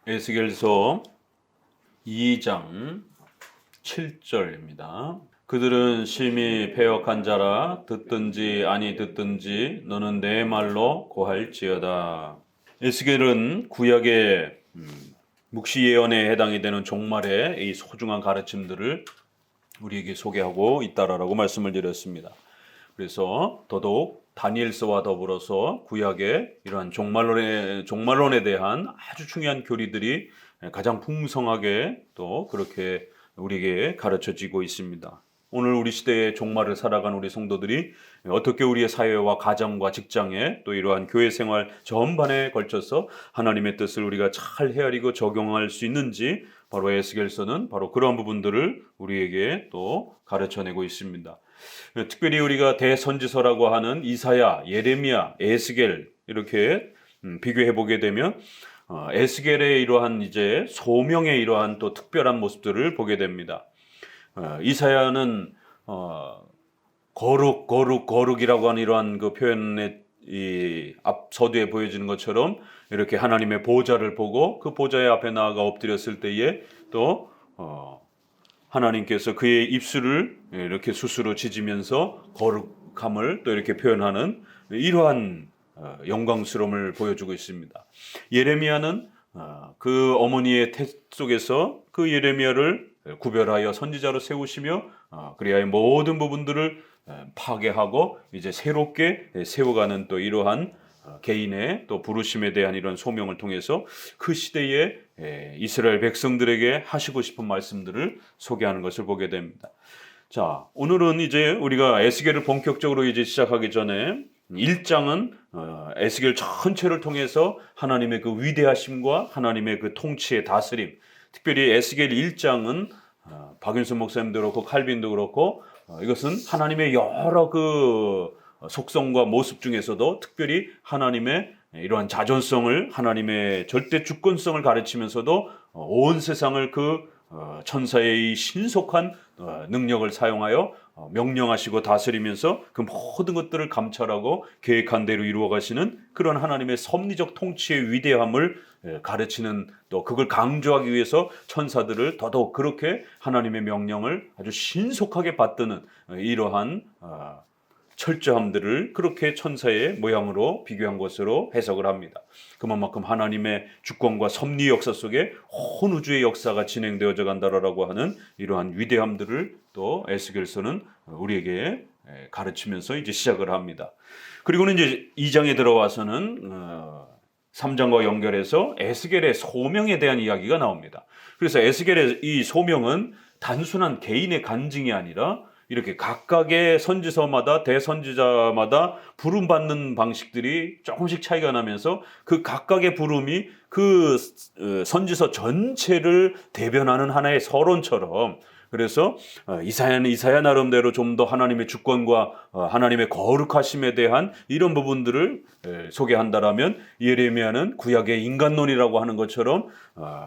에스겔서 2장 7절입니다. 그들은 심히 패역한 자라 듣든지 아니 듣든지 너는 내 말로 고할지어다. 에스겔은 구약의 묵시 예언에 해당이 되는 종말의 이 소중한 가르침들을 우리에게 소개하고 있다라고 말씀을 드렸습니다. 그래서 더더욱 다니엘서와 더불어서 구약의 이러한 종말론에 대한 아주 중요한 교리들이 가장 풍성하게 또 그렇게 우리에게 가르쳐지고 있습니다. 오늘 우리 시대의 종말을 살아가는 우리 성도들이 어떻게 우리의 사회와 가정과 직장에 또 이러한 교회 생활 전반에 걸쳐서 하나님의 뜻을 우리가 잘 헤아리고 적용할 수 있는지 바로 에스겔서는 바로 그러한 부분들을 우리에게 또 가르쳐내고 있습니다. 특별히 우리가 대선지서라고 하는 이사야, 예레미야, 에스겔 이렇게 비교해 보게 되면 에스겔의 이러한 이제 소명의 이러한 또 특별한 모습들을 보게 됩니다. 이사야는 거룩이라고 하는 이러한 그 표현의 이 앞 서두에 보여지는 것처럼 이렇게 하나님의 보좌를 보고 그 보좌의 앞에 나아가 엎드렸을 때에 또 하나님께서 그의 입술을 이렇게 스스로 찢으면서 거룩함을 또 이렇게 표현하는 이러한 영광스러움을 보여주고 있습니다. 예레미야는 그 어머니의 태 속에서 그 예레미야를 구별하여 선지자로 세우시며 그리하여 모든 부분들을 파괴하고 이제 새롭게 세워가는 또 이러한 개인의 또 부르심에 대한 이런 소명을 통해서 그 시대에 이스라엘 백성들에게 하시고 싶은 말씀들을 소개하는 것을 보게 됩니다. 자, 오늘은 이제 우리가 에스겔을 본격적으로 이제 시작하기 전에 1장은 에스겔 전체를 통해서 하나님의 그 위대하심과 하나님의 그 통치의 다스림, 특별히 에스겔 1장은 박윤선 목사님도 그렇고 칼빈도 그렇고 이것은 하나님의 여러 그 속성과 모습 중에서도 특별히 하나님의 이러한 자존성을, 하나님의 절대 주권성을 가르치면서도 온 세상을 그 천사의 이 신속한 능력을 사용하여 명령하시고 다스리면서 그 모든 것들을 감찰하고 계획한 대로 이루어 가시는 그런 하나님의 섭리적 통치의 위대함을 가르치는, 또 그걸 강조하기 위해서 천사들을 더더욱 그렇게 하나님의 명령을 아주 신속하게 받드는 이러한 철저함들을 그렇게 천사의 모양으로 비교한 것으로 해석을 합니다. 그만큼 하나님의 주권과 섭리 역사 속에 온 우주의 역사가 진행되어져 간다라고 하는 이러한 위대함들을 또 에스겔서는 우리에게 가르치면서 이제 시작을 합니다. 그리고는 이제 2장에 들어와서는 3장과 연결해서 에스겔의 소명에 대한 이야기가 나옵니다. 그래서 에스겔의 이 소명은 단순한 개인의 간증이 아니라 이렇게 각각의 선지서마다 대선지자마다 부름받는 방식들이 조금씩 차이가 나면서 그 각각의 부름이 그 선지서 전체를 대변하는 하나의 서론처럼, 그래서 이사야는 이사야 나름대로 좀 더 하나님의 주권과 하나님의 거룩하심에 대한 이런 부분들을 소개한다라면, 예레미야는 구약의 인간론이라고 하는 것처럼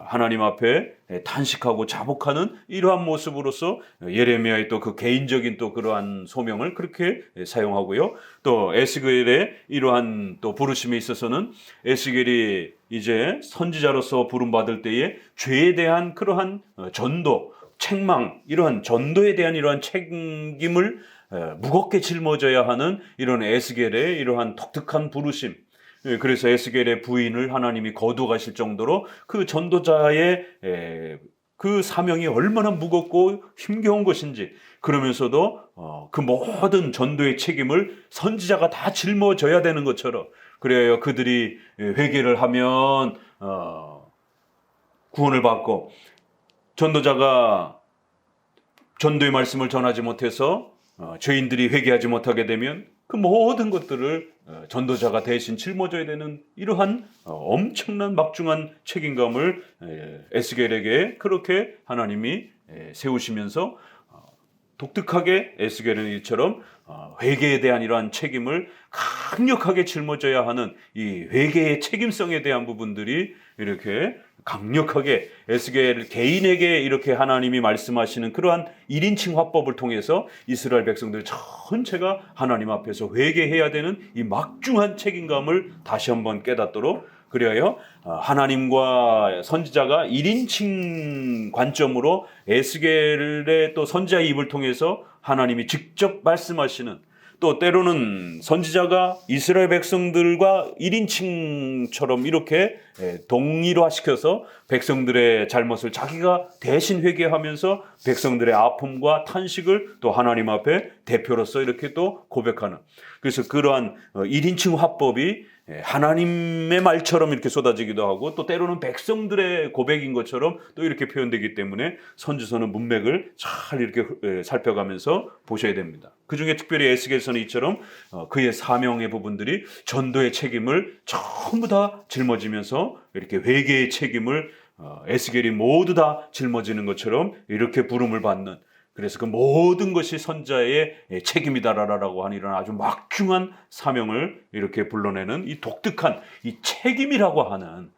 하나님 앞에 탄식하고 자복하는 이러한 모습으로서 예레미야의 또 그 개인적인 또 그러한 소명을 그렇게 사용하고요. 또 에스겔의 이러한 또 부르심에 있어서는 에스겔이 이제 선지자로서 부름받을 때에 죄에 대한 그러한 전도, 책망, 이러한 전도에 대한 이러한 책임을 무겁게 짊어져야 하는 이런 에스겔의 이러한 독특한 부르심. 그래서 에스겔의 부인을 하나님이 거두가실 정도로 그 전도자의 그 사명이 얼마나 무겁고 힘겨운 것인지, 그러면서도 그 모든 전도의 책임을 선지자가 다 짊어져야 되는 것처럼, 그래야 그들이 회개를 하면 구원을 받고, 전도자가 전도의 말씀을 전하지 못해서 죄인들이 회개하지 못하게 되면 그 모든 것들을 전도자가 대신 짊어져야 되는 이러한 엄청난 막중한 책임감을 에스겔에게 그렇게 하나님이 세우시면서 독특하게 에스겔은 이처럼 회개에 대한 이러한 책임을 강력하게 짊어져야 하는 이 회개의 책임성에 대한 부분들이 이렇게 강력하게 에스겔 개인에게 이렇게 하나님이 말씀하시는 그러한 1인칭 화법을 통해서 이스라엘 백성들 전체가 하나님 앞에서 회개해야 되는 이 막중한 책임감을 다시 한번 깨닫도록 그리하여 하나님과 선지자가 1인칭 관점으로 에스겔의 또 선지자의 입을 통해서 하나님이 직접 말씀하시는, 또 때로는 선지자가 이스라엘 백성들과 1인칭처럼 이렇게 동일화시켜서 백성들의 잘못을 자기가 대신 회개하면서 백성들의 아픔과 탄식을 또 하나님 앞에 대표로서 이렇게 또 고백하는, 그래서 그러한 1인칭 화법이 하나님의 말처럼 이렇게 쏟아지기도 하고 또 때로는 백성들의 고백인 것처럼 또 이렇게 표현되기 때문에 선지서는 문맥을 잘 이렇게 살펴가면서 보셔야 됩니다. 그 중에 특별히 에스겔서는 이처럼 그의 사명의 부분들이 전도의 책임을 전부 다 짊어지면서 이렇게 회개의 책임을 에스겔이 모두 다 짊어지는 것처럼 이렇게 부름을 받는, 그래서 그 모든 것이 선자의 책임이다라고 하는 이런 아주 막중한 사명을 이렇게 불러내는 이 독특한 이 책임이라고 하는,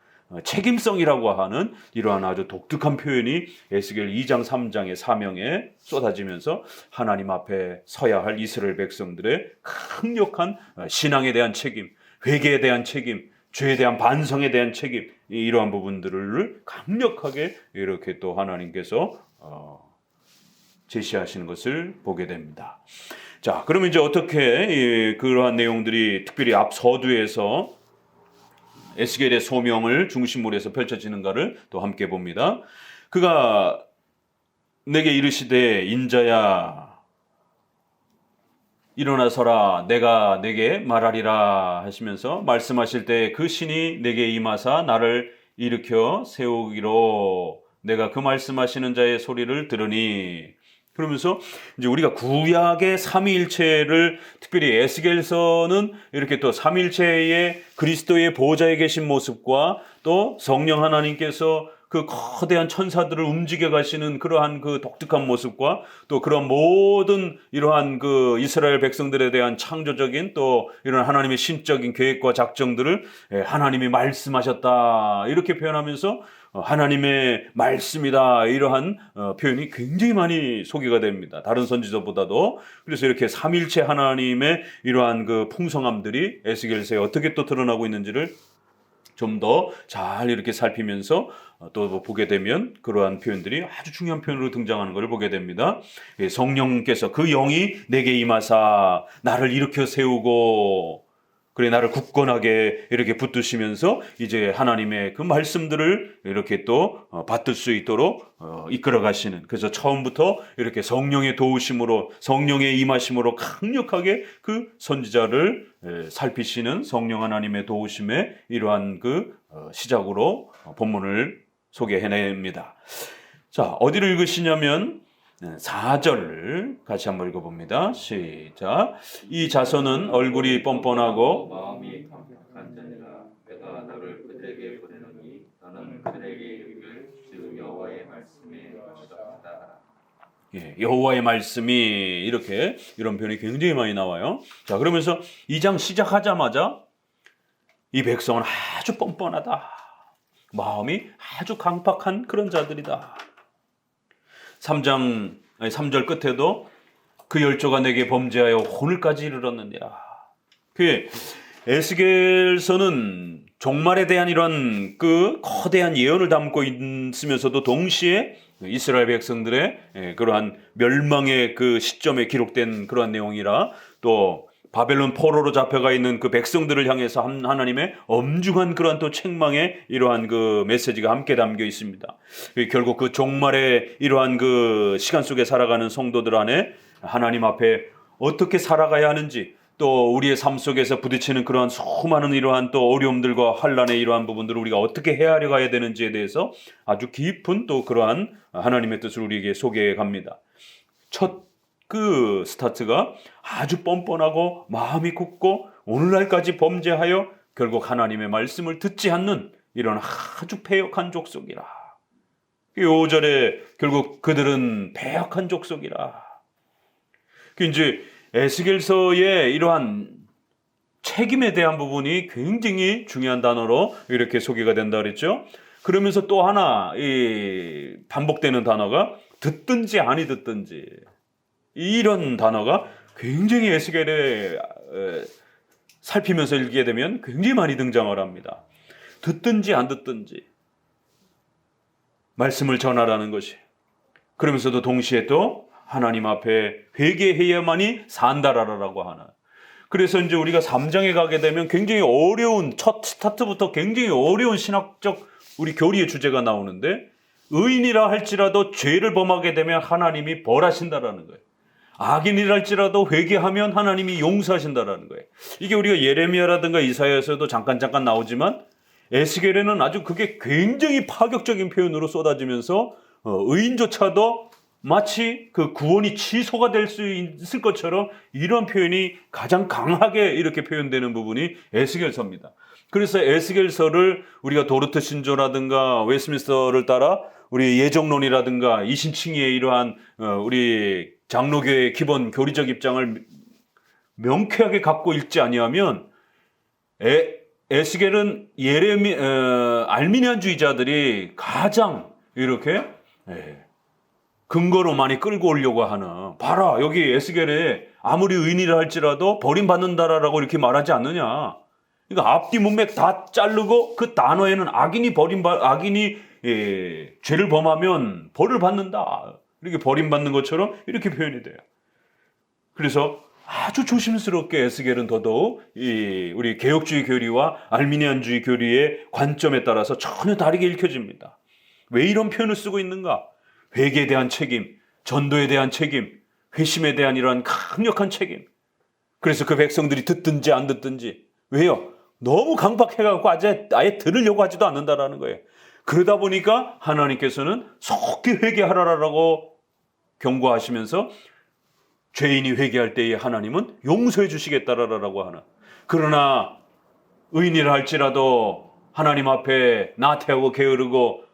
책임성이라고 하는 이러한 아주 독특한 표현이 에스겔 2장 3장의 사명에 쏟아지면서 하나님 앞에 서야 할 이스라엘 백성들의 강력한 신앙에 대한 책임, 회개에 대한 책임, 죄에 대한 반성에 대한 책임, 이러한 부분들을 강력하게 이렇게 또 하나님께서 제시하시는 것을 보게 됩니다. 자, 그러면 이제 어떻게 그러한 내용들이 특별히 앞 서두에서 에스겔의 소명을 중심으로 해서 펼쳐지는가를 또 함께 봅니다. 그가 내게 이르시되 인자야 일어나서라 내가 내게 말하리라 하시면서 말씀하실 때 그 신이 내게 임하사 나를 일으켜 세우기로 내가 그 말씀하시는 자의 소리를 들으니, 그러면서 이제 우리가 구약의 삼위일체를 특별히 에스겔서는 이렇게 또 삼위일체의 그리스도의 보좌에 계신 모습과 또 성령 하나님께서 그 거대한 천사들을 움직여 가시는 그러한 그 독특한 모습과 또 그런 모든 이러한 그 이스라엘 백성들에 대한 창조적인 또 이런 하나님의 신적인 계획과 작정들을 하나님이 말씀하셨다 이렇게 표현하면서 하나님의 말씀이다 이러한 표현이 굉장히 많이 소개가 됩니다. 다른 선지서보다도. 그래서 이렇게 삼일체 하나님의 이러한 그 풍성함들이 에스겔서에 어떻게 또 드러나고 있는지를 좀 더 잘 이렇게 살피면서 또 보게 되면 그러한 표현들이 아주 중요한 표현으로 등장하는 것을 보게 됩니다. 성령께서 그 영이 내게 임하사 나를 일으켜 세우고 그래 나를 굳건하게 이렇게 붙드시면서 이제 하나님의 그 말씀들을 이렇게 또 받들 수 있도록 이끌어 가시는, 그래서 처음부터 이렇게 성령의 도우심으로 성령의 임하심으로 강력하게 그 선지자를 살피시는 성령 하나님의 도우심의 이러한 그 시작으로 본문을 소개해냅니다. 자, 어디를 읽으시냐면 4절 같이 한번 읽어봅니다. 시작. 이 자손은 얼굴이 뻔뻔하고 마음이 강팍한 자니라. 내가 너를 그들에게 보내노니 너는 그들에게 이르기를 주 여호와의 말씀에 묻어가다. 여호와의 말씀이 이렇게 이런 표현이 굉장히 많이 나와요. 자, 그러면서 2장 시작하자마자 이 백성은 아주 뻔뻔하다. 마음이 아주 강팍한 그런 자들이다. 3절 끝에도 그 열조가 내게 범죄하여 오늘까지 이르렀느니라. 그 에스겔서는 종말에 대한 이런 그 거대한 예언을 담고 있으면서도 동시에 이스라엘 백성들의 그러한 멸망의 그 시점에 기록된 그러한 내용이라, 또 바벨론 포로로 잡혀가 있는 그 백성들을 향해서 하나님의 엄중한 그러한 또 책망의 이러한 그 메시지가 함께 담겨 있습니다. 결국 그 종말의 이러한 그 시간 속에 살아가는 성도들 안에 하나님 앞에 어떻게 살아가야 하는지, 또 우리의 삶 속에서 부딪히는 그러한 수많은 이러한 또 어려움들과 환난의 이러한 부분들을 우리가 어떻게 헤아려 가야 되는지에 대해서 아주 깊은 또 그러한 하나님의 뜻을 우리에게 소개해 갑니다. 첫 그 스타트가 아주 뻔뻔하고 마음이 굳고 오늘날까지 범죄하여 결국 하나님의 말씀을 듣지 않는 이런 아주 패역한 족속이라. 5절에 결국 그들은 패역한 족속이라. 이제 에스겔서의 이러한 책임에 대한 부분이 굉장히 중요한 단어로 이렇게 소개가 된다 그랬죠. 그러면서 또 하나 이 반복되는 단어가 듣든지 아니 듣든지, 이런 단어가 굉장히 에스겔에 살피면서 읽게 되면 굉장히 많이 등장을 합니다. 듣든지 안 듣든지 말씀을 전하라는 것이. 그러면서도 동시에 또 하나님 앞에 회개해야만이 산다라고 하나. 그래서 이제 우리가 3장에 가게 되면 굉장히 어려운, 첫 스타트부터 굉장히 어려운 신학적 우리 교리의 주제가 나오는데, 의인이라 할지라도 죄를 범하게 되면 하나님이 벌하신다라는 거예요. 악인이라 할지라도 회개하면 하나님이 용서하신다라는 거예요. 이게 우리가 예레미야라든가 이사야에서도 잠깐 나오지만, 에스겔에는 아주 그게 굉장히 파격적인 표현으로 쏟아지면서 의인조차도 마치 그 구원이 취소가 될 수 있을 것처럼 이런 표현이 가장 강하게 이렇게 표현되는 부분이 에스겔서입니다. 그래서 에스겔서를 우리가 도르트 신조라든가 웨스민스터를 따라 우리 예정론이라든가 이신칭의의 이러한 우리 장로교의 기본 교리적 입장을 명쾌하게 갖고 읽지 아니하면 에스겔은 알미니안주의자들이 가장 이렇게 근거로 많이 끌고 오려고 하는, 봐라 여기 에스겔에 아무리 의인이라 할지라도 버림받는다라고 이렇게 말하지 않느냐. 그러니까 앞뒤 문맥 다 자르고 그 단어에는 악인이 죄를 범하면 벌을 받는다, 이렇게 버림받는 것처럼 이렇게 표현이 돼요. 그래서 아주 조심스럽게 에스겔은 더더욱 우리 개혁주의 교리와 알미니안주의 교리의 관점에 따라서 전혀 다르게 읽혀집니다. 왜 이런 표현을 쓰고 있는가? 회개에 대한 책임, 전도에 대한 책임, 회심에 대한 이러한 강력한 책임. 그래서 그 백성들이 듣든지 안 듣든지. 왜요? 너무 강박해갖고 아예 들으려고 하지도 않는다라는 거예요. 그러다 보니까 하나님께서는 속히 회개하라라고 경고하시면서 죄인이 회개할 때에 하나님은 용서해 주시겠다라고 하나. 그러나 의인이라 할지라도 하나님 앞에 나태하고 게으르고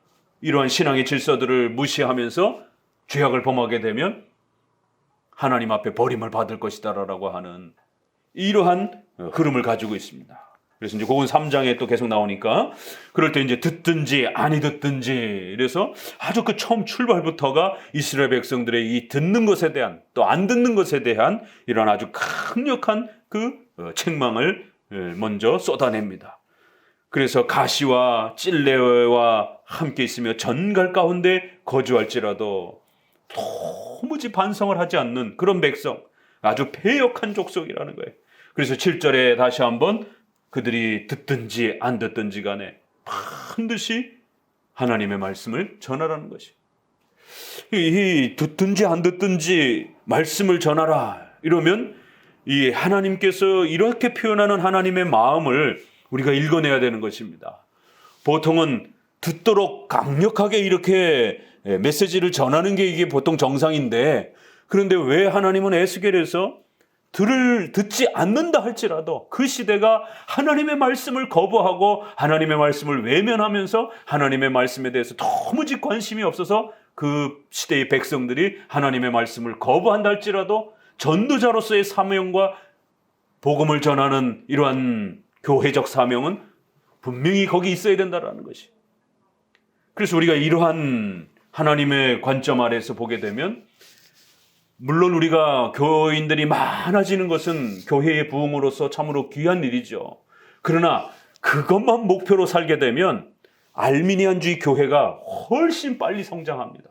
이러한 신앙의 질서들을 무시하면서 죄악을 범하게 되면 하나님 앞에 버림을 받을 것이다라고 하는 이러한 흐름을 가지고 있습니다. 그래서 이제 그건 3장에 또 계속 나오니까 그럴 때 이제 듣든지 아니 듣든지, 그래서 아주 그 처음 출발부터가 이스라엘 백성들의 이 듣는 것에 대한 또 안 듣는 것에 대한 이런 아주 강력한 그 책망을 먼저 쏟아냅니다. 그래서 가시와 찔레와 함께 있으며 전갈 가운데 거주할지라도 도무지 반성을 하지 않는 그런 백성, 아주 패역한 족속이라는 거예요. 그래서 7절에 다시 한번 그들이 듣든지 안 듣든지 간에 반드시 하나님의 말씀을 전하라는 것이. 이 듣든지 안 듣든지 말씀을 전하라 이러면 이 하나님께서 이렇게 표현하는 하나님의 마음을 우리가 읽어내야 되는 것입니다. 보통은 듣도록 강력하게 이렇게 메시지를 전하는 게 이게 보통 정상인데, 그런데 왜 하나님은 에스겔에서 듣지 않는다 할지라도 그 시대가 하나님의 말씀을 거부하고 하나님의 말씀을 외면하면서 하나님의 말씀에 대해서 도무지 관심이 없어서 그 시대의 백성들이 하나님의 말씀을 거부한다 할지라도 전도자로서의 사명과 복음을 전하는 이러한 교회적 사명은 분명히 거기 있어야 된다는 것이. 그래서 우리가 이러한 하나님의 관점 아래에서 보게 되면, 물론 우리가 교인들이 많아지는 것은 교회의 부흥으로서 참으로 귀한 일이죠. 그러나 그것만 목표로 살게 되면 알미니안주의 교회가 훨씬 빨리 성장합니다.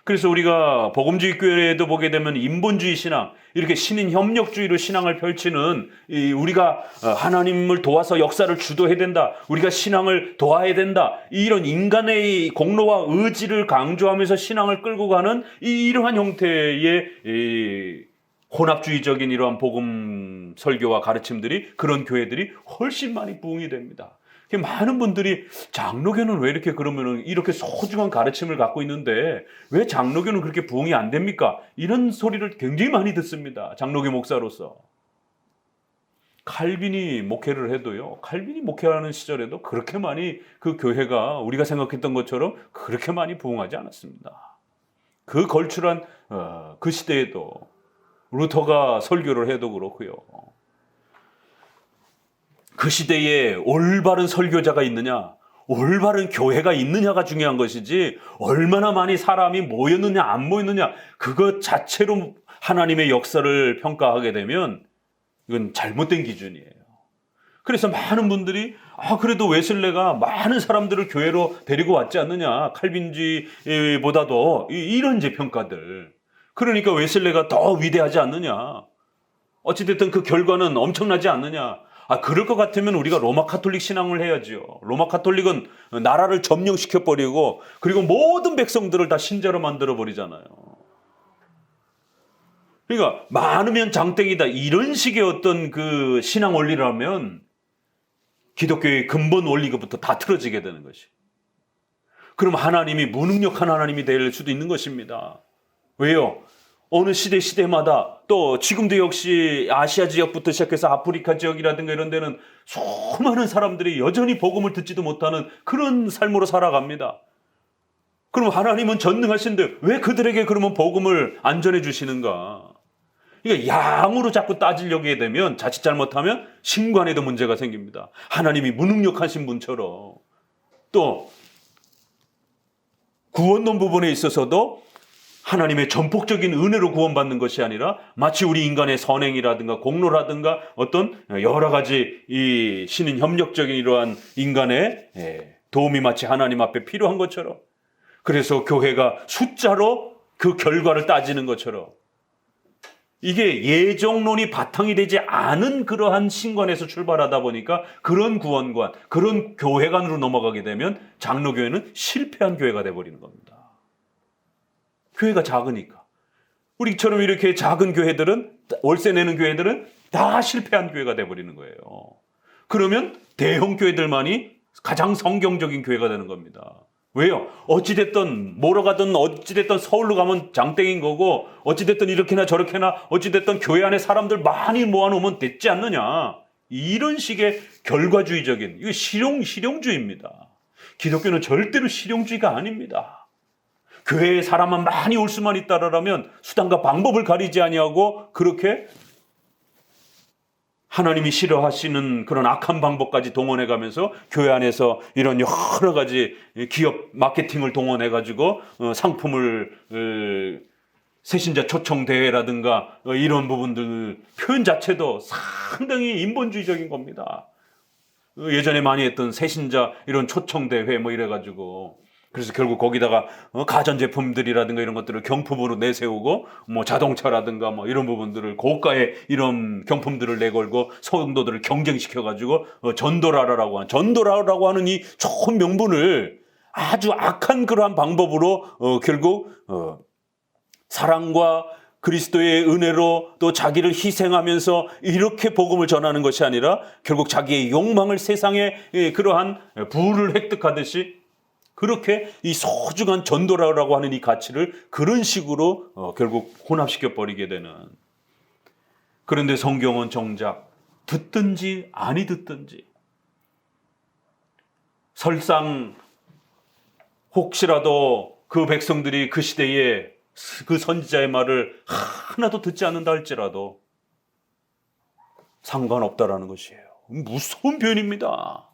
그래서 우리가 복음주의 교회에도 보게 되면 인본주의 신앙, 이렇게 신인 협력주의로 신앙을 펼치는 우리가 하나님을 도와서 역사를 주도해야 된다, 우리가 신앙을 도와야 된다, 이런 인간의 공로와 의지를 강조하면서 신앙을 끌고 가는 이러한 형태의 혼합주의적인 이러한 복음 설교와 가르침들이, 그런 교회들이 훨씬 많이 부흥이 됩니다. 많은 분들이 장로교는 왜 이렇게 그러면은 이렇게 소중한 가르침을 갖고 있는데 왜 장로교는 그렇게 부흥이 안 됩니까? 이런 소리를 굉장히 많이 듣습니다. 장로교 목사로서. 칼빈이 목회를 해도요, 칼빈이 목회하는 시절에도 그렇게 많이 그 교회가 우리가 생각했던 것처럼 그렇게 많이 부흥하지 않았습니다. 그 걸출한 그 시대에도 루터가 설교를 해도 그렇고요. 그 시대에 올바른 설교자가 있느냐, 올바른 교회가 있느냐가 중요한 것이지 얼마나 많이 사람이 모였느냐 안 모였느냐 그것 자체로 하나님의 역사를 평가하게 되면 이건 잘못된 기준이에요. 그래서 많은 분들이 그래도 웨슬레가 많은 사람들을 교회로 데리고 왔지 않느냐. 칼빈주의보다도 이런 이제 평가들. 그러니까 웨슬레가 더 위대하지 않느냐. 어찌됐든 그 결과는 엄청나지 않느냐. 그럴 것 같으면 우리가 로마 카톨릭 신앙을 해야지요. 로마 카톨릭은 나라를 점령시켜버리고 그리고 모든 백성들을 다 신자로 만들어버리잖아요. 그러니까 많으면 장땡이다. 이런 식의 어떤 그 신앙 원리라면 기독교의 근본 원리부터 다 틀어지게 되는 것이. 그럼 하나님이 무능력한 하나님이 될 수도 있는 것입니다. 왜요? 어느 시대마다 또 지금도 역시 아시아 지역부터 시작해서 아프리카 지역이라든가 이런 데는 수많은 사람들이 여전히 복음을 듣지도 못하는 그런 삶으로 살아갑니다. 그럼 하나님은 전능하신데 왜 그들에게 그러면 복음을 안 전해 주시는가? 그러니까 양으로 자꾸 따지려고 하게 되면 자칫 잘못하면 신관에도 문제가 생깁니다. 하나님이 무능력하신 분처럼. 또 구원론 부분에 있어서도 하나님의 전폭적인 은혜로 구원받는 것이 아니라 마치 우리 인간의 선행이라든가 공로라든가 어떤 여러 가지 이 신인 협력적인 이러한 인간의 도움이 마치 하나님 앞에 필요한 것처럼, 그래서 교회가 숫자로 그 결과를 따지는 것처럼, 이게 예정론이 바탕이 되지 않은 그러한 신관에서 출발하다 보니까 그런 구원관, 그런 교회관으로 넘어가게 되면 장로교회는 실패한 교회가 돼버리는 겁니다. 교회가 작으니까. 우리처럼 이렇게 작은 교회들은, 월세 내는 교회들은 다 실패한 교회가 돼버리는 거예요. 그러면 대형 교회들만이 가장 성경적인 교회가 되는 겁니다. 왜요? 어찌됐든 뭐로 가든 어찌됐든 서울로 가면 장땡인 거고, 어찌됐든 이렇게나 저렇게나 어찌됐든 교회 안에 사람들 많이 모아놓으면 됐지 않느냐. 이런 식의 결과주의적인, 이거 실용주의입니다. 기독교는 절대로 실용주의가 아닙니다. 교회에 사람만 많이 올 수만 있다라면 수단과 방법을 가리지 아니하고 그렇게 하나님이 싫어하시는 그런 악한 방법까지 동원해가면서 교회 안에서 이런 여러 가지 기업 마케팅을 동원해가지고 상품을 새신자 초청 대회라든가 이런 부분들 표현 자체도 상당히 인본주의적인 겁니다. 예전에 많이 했던 새신자 이런 초청 대회 뭐 이래가지고, 그래서 결국 거기다가 가전제품들이라든가 이런 것들을 경품으로 내세우고, 뭐 자동차라든가 뭐 이런 부분들을 고가의 이런 경품들을 내걸고 성도들을 경쟁시켜가지고 전도라라고 하는 이 좋은 명분을 아주 악한 그러한 방법으로 결국 사랑과 그리스도의 은혜로 또 자기를 희생하면서 이렇게 복음을 전하는 것이 아니라 결국 자기의 욕망을 세상에 그러한 부를 획득하듯이 그렇게 이 소중한 전도라고 하는 이 가치를 그런 식으로 결국 혼합시켜 버리게 되는. 그런데 성경은 정작 듣든지 아니 듣든지, 설상 혹시라도 그 백성들이 그 시대에 그 선지자의 말을 하나도 듣지 않는다 할지라도 상관없다라는 것이에요. 무서운 표현입니다.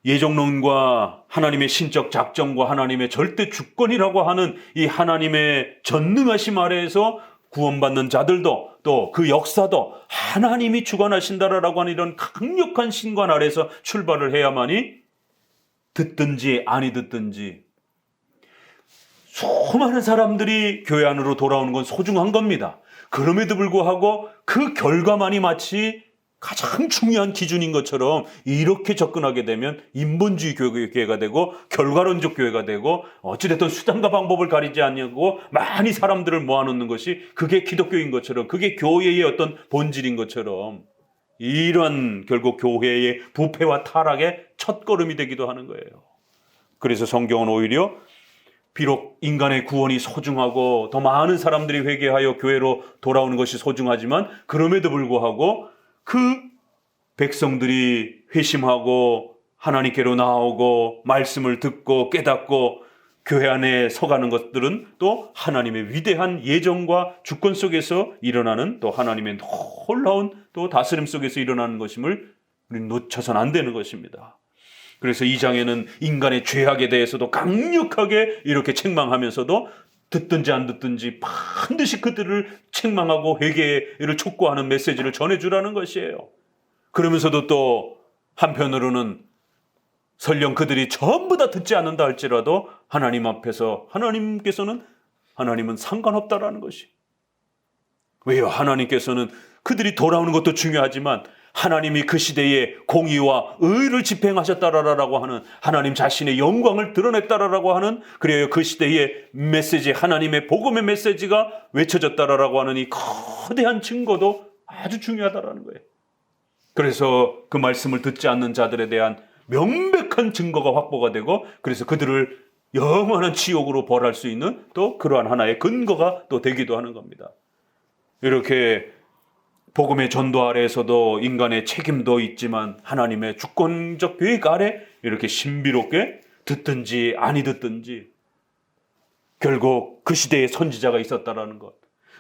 예정론과 하나님의 신적 작정과 하나님의 절대 주권이라고 하는 이 하나님의 전능하심 아래에서 구원받는 자들도 또 그 역사도 하나님이 주관하신다라고 하는 이런 강력한 신관 아래에서 출발을 해야만이 듣든지 아니 듣든지 수많은 사람들이 교회 안으로 돌아오는 건 소중한 겁니다. 그럼에도 불구하고 그 결과만이 마치 가장 중요한 기준인 것처럼 이렇게 접근하게 되면 인본주의 교회가 되고 결과론적 교회가 되고, 어찌됐든 수단과 방법을 가리지 않고 많이 사람들을 모아놓는 것이 그게 기독교인 것처럼, 그게 교회의 어떤 본질인 것처럼, 이런 결국 교회의 부패와 타락의 첫걸음이 되기도 하는 거예요. 그래서 성경은 오히려 비록 인간의 구원이 소중하고 더 많은 사람들이 회개하여 교회로 돌아오는 것이 소중하지만, 그럼에도 불구하고 그 백성들이 회심하고 하나님께로 나오고 말씀을 듣고 깨닫고 교회 안에 서가는 것들은 또 하나님의 위대한 예정과 주권 속에서 일어나는, 또 하나님의 놀라운 또 다스림 속에서 일어나는 것임을 우리는 놓쳐서는 안 되는 것입니다. 그래서 이 장에는 인간의 죄악에 대해서도 강력하게 이렇게 책망하면서도 듣든지 안 듣든지 반드시 그들을 책망하고 회개를 촉구하는 메시지를 전해주라는 것이에요. 그러면서도 또 한편으로는 설령 그들이 전부 다 듣지 않는다 할지라도 하나님 앞에서 하나님은 상관없다라는 것이. 왜요? 하나님께서는 그들이 돌아오는 것도 중요하지만 하나님이 그 시대에 공의와 의를 집행하셨다라고 하는 하나님 자신의 영광을 드러냈다라고 하는, 그래요, 그 시대의 메시지, 하나님의 복음의 메시지가 외쳐졌다라고 하는 이 거대한 증거도 아주 중요하다라는 거예요. 그래서 그 말씀을 듣지 않는 자들에 대한 명백한 증거가 확보가 되고, 그래서 그들을 영원한 지옥으로 벌할 수 있는 또 그러한 하나의 근거가 또 되기도 하는 겁니다. 이렇게 복음의 전도 아래에서도 인간의 책임도 있지만 하나님의 주권적 계획 아래 이렇게 신비롭게 듣든지 아니 듣든지 결국 그 시대에 선지자가 있었다라는 것,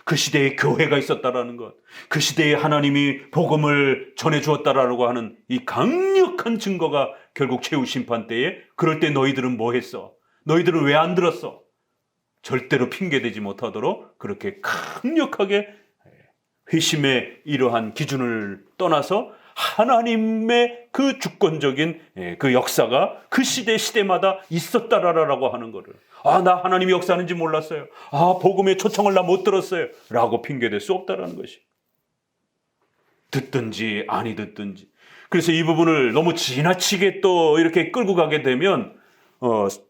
그 시대에 교회가 있었다라는 것, 그 시대에 하나님이 복음을 전해주었다라고 하는 이 강력한 증거가 결국 최후 심판 때에, 그럴 때 너희들은 뭐 했어? 너희들은 왜 안 들었어? 절대로 핑계대지 못하도록 그렇게 강력하게 회심의 이러한 기준을 떠나서 하나님의 그 주권적인 그 역사가 그 시대마다 있었다라고 하는 거를, 나 하나님이 역사하는지 몰랐어요, 복음의 초청을 나 못 들었어요 라고 핑계댈 수 없다라는 것이. 듣든지 아니 듣든지. 그래서 이 부분을 너무 지나치게 또 이렇게 끌고 가게 되면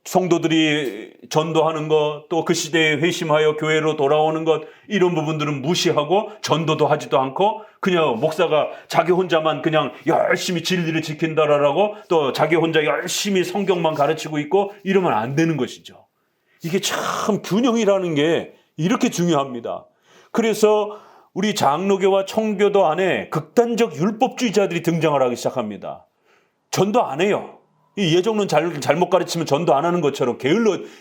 성도들이 전도하는 것, 또 그 시대에 회심하여 교회로 돌아오는 것, 이런 부분들은 무시하고 전도도 하지도 않고 그냥 목사가 자기 혼자만 그냥 열심히 진리를 지킨다라고 또 자기 혼자 열심히 성경만 가르치고 있고 이러면 안 되는 것이죠. 이게 참 균형이라는 게 이렇게 중요합니다. 그래서 우리 장로교와 청교도 안에 극단적 율법주의자들이 등장을 하기 시작합니다. 전도 안 해요. 이 예정론 잘못 가르치면 전도 안 하는 것처럼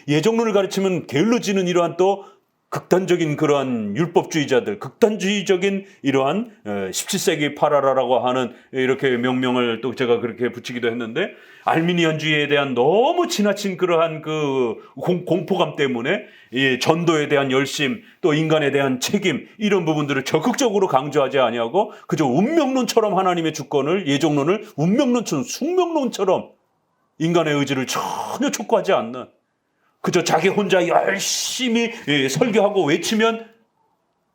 예정론을 가르치면 게을러지는 이러한 또 극단적인 그러한 율법주의자들, 극단주의적인 이러한 17세기 파라라라고 하는 이렇게 명명을 또 제가 그렇게 붙이기도 했는데, 알미니안주의에 대한 너무 지나친 그러한 그 공포감 때문에 이 전도에 대한 열심, 또 인간에 대한 책임, 이런 부분들을 적극적으로 강조하지 아니하고 그저 운명론처럼 하나님의 주권을, 예정론을 운명론처럼, 숙명론처럼 인간의 의지를 전혀 촉구하지 않는, 그저 자기 혼자 열심히 설교하고 외치면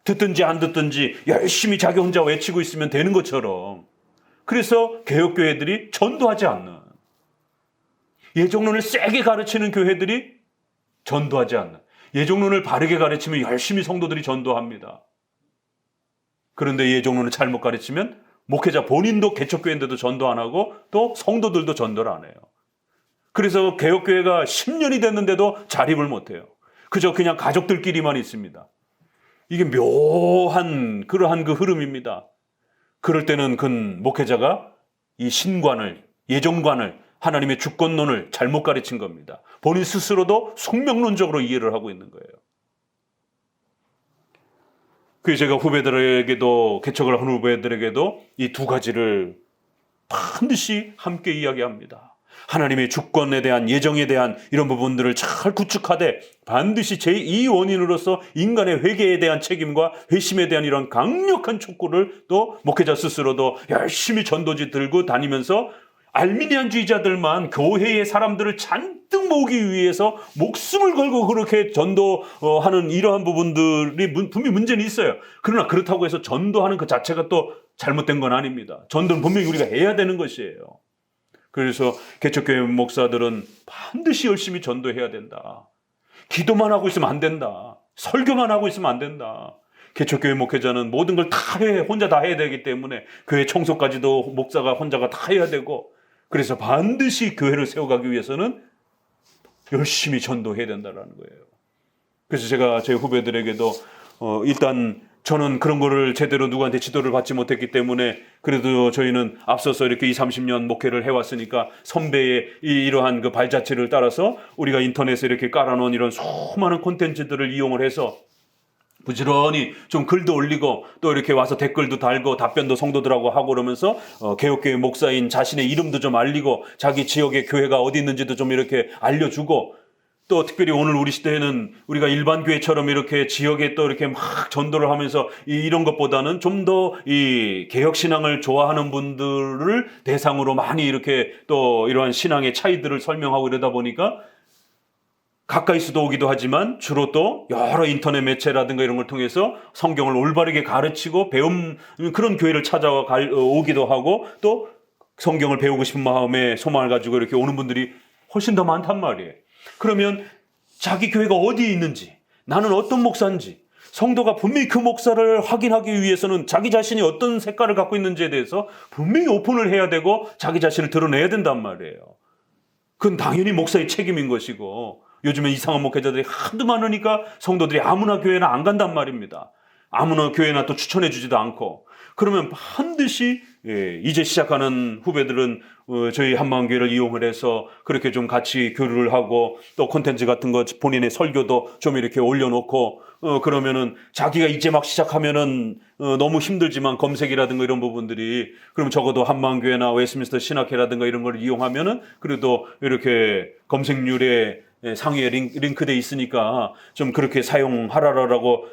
듣든지 안 듣든지 열심히 자기 혼자 외치고 있으면 되는 것처럼, 그래서 개혁교회들이 전도하지 않는, 예정론을 세게 가르치는 교회들이 전도하지 않는, 예정론을 바르게 가르치면 열심히 성도들이 전도합니다. 그런데 예정론을 잘못 가르치면 목회자 본인도 개척교회인데도 전도 안 하고 또 성도들도 전도를 안 해요. 그래서 개혁교회가 10년이 됐는데도 자립을 못해요. 그저 그냥 가족들끼리만 있습니다. 이게 묘한 그러한 그 흐름입니다. 그럴 때는 그 목회자가 이 신관을, 예정관을, 하나님의 주권론을 잘못 가르친 겁니다. 본인 스스로도 숙명론적으로 이해를 하고 있는 거예요. 그래서 제가 후배들에게도, 개척을 한 후배들에게도 이 두 가지를 반드시 함께 이야기합니다. 하나님의 주권에 대한, 예정에 대한 이런 부분들을 잘 구축하되 반드시 제2 원인으로서 인간의 회개에 대한 책임과 회심에 대한 이런 강력한 촉구를 또 목회자 스스로도 열심히 전도지 들고 다니면서 알미니안주의자들만 교회의 사람들을 잔뜩 모으기 위해서 목숨을 걸고 그렇게 전도하는 이러한 부분들이 분명히 문제는 있어요. 그러나 그렇다고 해서 전도하는 그 자체가 또 잘못된 건 아닙니다. 전도는 분명히 우리가 해야 되는 것이에요. 그래서 개척교회 목사들은 반드시 열심히 전도해야 된다. 기도만 하고 있으면 안 된다. 설교만 하고 있으면 안 된다. 개척교회 목회자는 모든 걸 다 혼자 다 해야 되기 때문에 교회 청소까지도 목사가 혼자가 다 해야 되고, 그래서 반드시 교회를 세워가기 위해서는 열심히 전도해야 된다는 거예요. 그래서 제가 제 후배들에게도 일단 저는 그런 거를 제대로 누구한테 지도를 받지 못했기 때문에, 그래도 저희는 앞서서 이렇게 20, 30년 목회를 해왔으니까 선배의 이러한 그 발자취를 따라서 우리가 인터넷에 이렇게 깔아놓은 이런 수많은 콘텐츠들을 이용을 해서 부지런히 좀 글도 올리고 또 이렇게 와서 댓글도 달고 답변도 성도들하고 하고 그러면서 개혁교회 목사인 자신의 이름도 좀 알리고 자기 지역의 교회가 어디 있는지도 좀 이렇게 알려주고, 또 특별히 오늘 우리 시대에는 우리가 일반 교회처럼 이렇게 지역에 또 이렇게 막 전도를 하면서 이런 것보다는 좀 더 이 개혁 신앙을 좋아하는 분들을 대상으로 많이 이렇게 또 이러한 신앙의 차이들을 설명하고 이러다 보니까 가까이서도 오기도 하지만 주로 또 여러 인터넷 매체라든가 이런 걸 통해서 성경을 올바르게 가르치고 배운 그런 교회를 찾아와 오기도 하고 또 성경을 배우고 싶은 마음에 소망을 가지고 이렇게 오는 분들이 훨씬 더 많단 말이에요. 그러면 자기 교회가 어디에 있는지, 나는 어떤 목사인지, 성도가 분명히 그 목사를 확인하기 위해서는 자기 자신이 어떤 색깔을 갖고 있는지에 대해서 분명히 오픈을 해야 되고 자기 자신을 드러내야 된단 말이에요. 그건 당연히 목사의 책임인 것이고, 요즘에 이상한 목회자들이 하도 많으니까 성도들이 아무나 교회나 안 간단 말입니다. 아무나 교회나 또 추천해 주지도 않고. 그러면 반드시 이제 시작하는 후배들은 저희 한마음교회를 이용을 해서 그렇게 좀 같이 교류를 하고 또 콘텐츠 같은 거 본인의 설교도 좀 이렇게 올려놓고 그러면은 자기가 이제 막 시작하면은 너무 힘들지만 검색이라든가 이런 부분들이 그럼 적어도 한마음교회나 웨스트민스터 신학회라든가 이런 걸 이용하면은 그래도 이렇게 검색률에 상위에 링크돼 있으니까 좀 그렇게 사용하라라고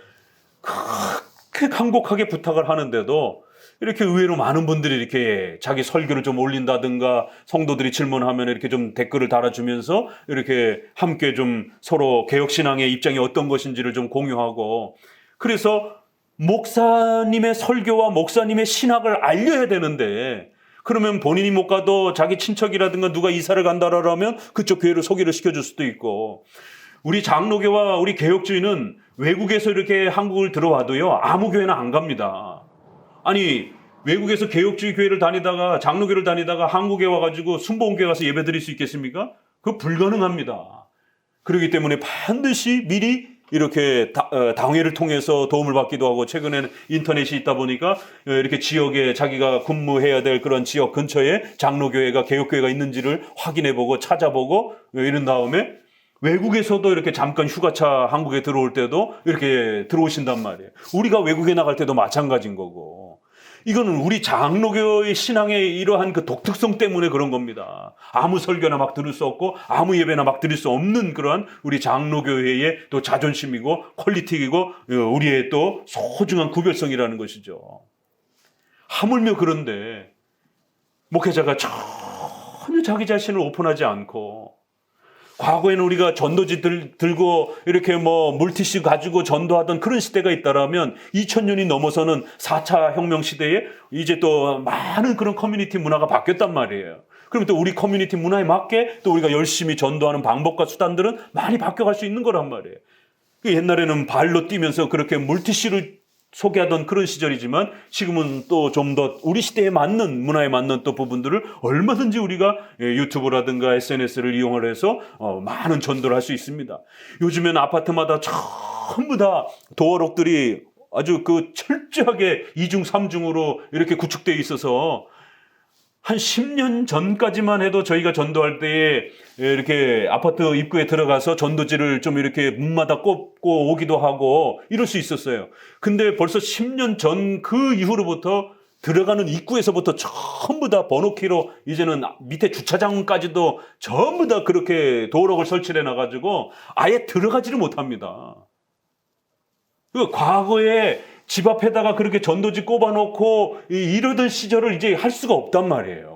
그렇게 간곡하게 부탁을 하는데도 이렇게 의외로 많은 분들이 이렇게 자기 설교를 좀 올린다든가 성도들이 질문하면 이렇게 좀 댓글을 달아주면서 이렇게 함께 좀 서로 개혁신앙의 입장이 어떤 것인지를 좀 공유하고, 그래서 목사님의 설교와 목사님의 신학을 알려야 되는데, 그러면 본인이 못 가도 자기 친척이라든가 누가 이사를 간다라면 그쪽 교회를 소개를 시켜줄 수도 있고, 우리 장로교와 우리 개혁주의는 외국에서 이렇게 한국을 들어와도요 아무 교회나 안 갑니다. 아니 외국에서 개혁주의 교회를 다니다가 장로교를 다니다가 한국에 와가지고 순복음교회 가서 예배 드릴 수 있겠습니까? 그거 불가능합니다. 그렇기 때문에 반드시 미리 이렇게 당회를 통해서 도움을 받기도 하고, 최근에는 인터넷이 있다 보니까 이렇게 지역에 자기가 근무해야 될 그런 지역 근처에 장로교회가 개혁교회가 있는지를 확인해보고 찾아보고 이런 다음에 외국에서도 이렇게 잠깐 휴가차 한국에 들어올 때도 이렇게 들어오신단 말이에요. 우리가 외국에 나갈 때도 마찬가지인 거고, 이거는 우리 장로교의 신앙의 이러한 그 독특성 때문에 그런 겁니다. 아무 설교나 막 들을 수 없고 아무 예배나 막 드릴 수 없는 그러한 우리 장로교회의 또 자존심이고 퀄리티이고 우리의 또 소중한 구별성이라는 것이죠. 하물며 그런데 목회자가 전혀 자기 자신을 오픈하지 않고, 과거에는 우리가 전도지 들고 이렇게 뭐 물티슈 가지고 전도하던 그런 시대가 있다라면 2000년이 넘어서는 4차 혁명 시대에 이제 또 많은 그런 커뮤니티 문화가 바뀌었단 말이에요. 그럼 또 우리 커뮤니티 문화에 맞게 또 우리가 열심히 전도하는 방법과 수단들은 많이 바뀌어갈 수 있는 거란 말이에요. 옛날에는 발로 뛰면서 그렇게 물티슈를 소개하던 그런 시절이지만 지금은 또 좀 더 우리 시대에 맞는 문화에 맞는 또 부분들을 얼마든지 우리가 유튜브라든가 SNS를 이용을 해서 많은 전도를 할 수 있습니다. 요즘에는 아파트마다 전부 다 도어록들이 아주 그 철저하게 2중 3중으로 이렇게 구축되어 있어서 한 10년 전까지만 해도 저희가 전도할 때에 이렇게 아파트 입구에 들어가서 전도지를 좀 이렇게 문마다 꽂고 오기도 하고 이럴 수 있었어요. 근데 벌써 10년 전 그 이후로부터 들어가는 입구에서부터 전부 다 번호키로 이제는 밑에 주차장까지도 전부 다 그렇게 도어록을 설치해 놔가지고 아예 들어가지를 못합니다. 과거에 집 앞에다가 그렇게 전도지 꼽아놓고 이러던 시절을 이제 할 수가 없단 말이에요.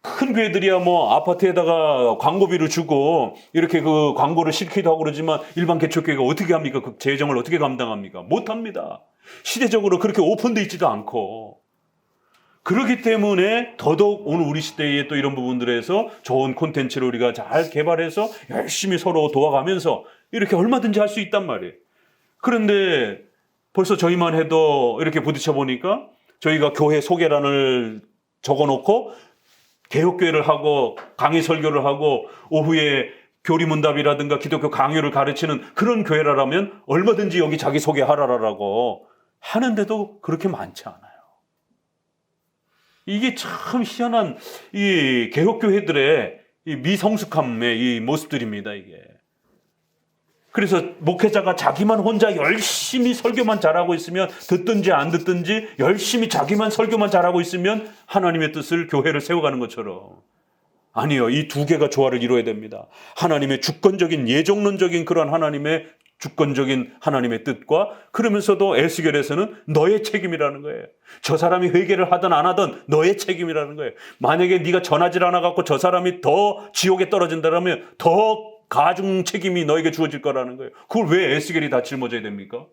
큰 교회들이야 뭐 아파트에다가 광고비를 주고 이렇게 그 광고를 실기도 하고 그러지만 일반 개척교회가 어떻게 합니까? 그 재정을 어떻게 감당합니까? 못합니다. 시대적으로 그렇게 오픈되어 있지도 않고. 그렇기 때문에 더더욱 오늘 우리 시대에 또 이런 부분들에서 좋은 콘텐츠를 우리가 잘 개발해서 열심히 서로 도와가면서 이렇게 얼마든지 할 수 있단 말이에요. 그런데 벌써 저희만 해도 이렇게 부딪혀 보니까 저희가 교회 소개란을 적어놓고 개혁교회를 하고 강의 설교를 하고 오후에 교리문답이라든가 기독교 강요를 가르치는 그런 교회라면 얼마든지 여기 자기소개하라라고 하는데도 그렇게 많지 않아요. 이게 참 희한한 이 개혁교회들의 이 미성숙함의 이 모습들입니다, 이게. 그래서 목회자가 자기만 혼자 열심히 설교만 잘하고 있으면 듣든지 안 듣든지 열심히 자기만 설교만 잘하고 있으면 하나님의 뜻을 교회를 세워가는 것처럼 아니요. 이 두 개가 조화를 이루어야 됩니다. 하나님의 주권적인 예정론적인 그런 하나님의 주권적인 하나님의 뜻과 그러면서도 에스겔에서는 너의 책임이라는 거예요. 저 사람이 회개를 하든 안 하든 너의 책임이라는 거예요. 만약에 네가 전하질 않아 갖고 저 사람이 더 지옥에 떨어진다면 더 가중 책임이 너에게 주어질 거라는 거예요. 그걸 왜 에스겔이 다 짊어져야 됩니까?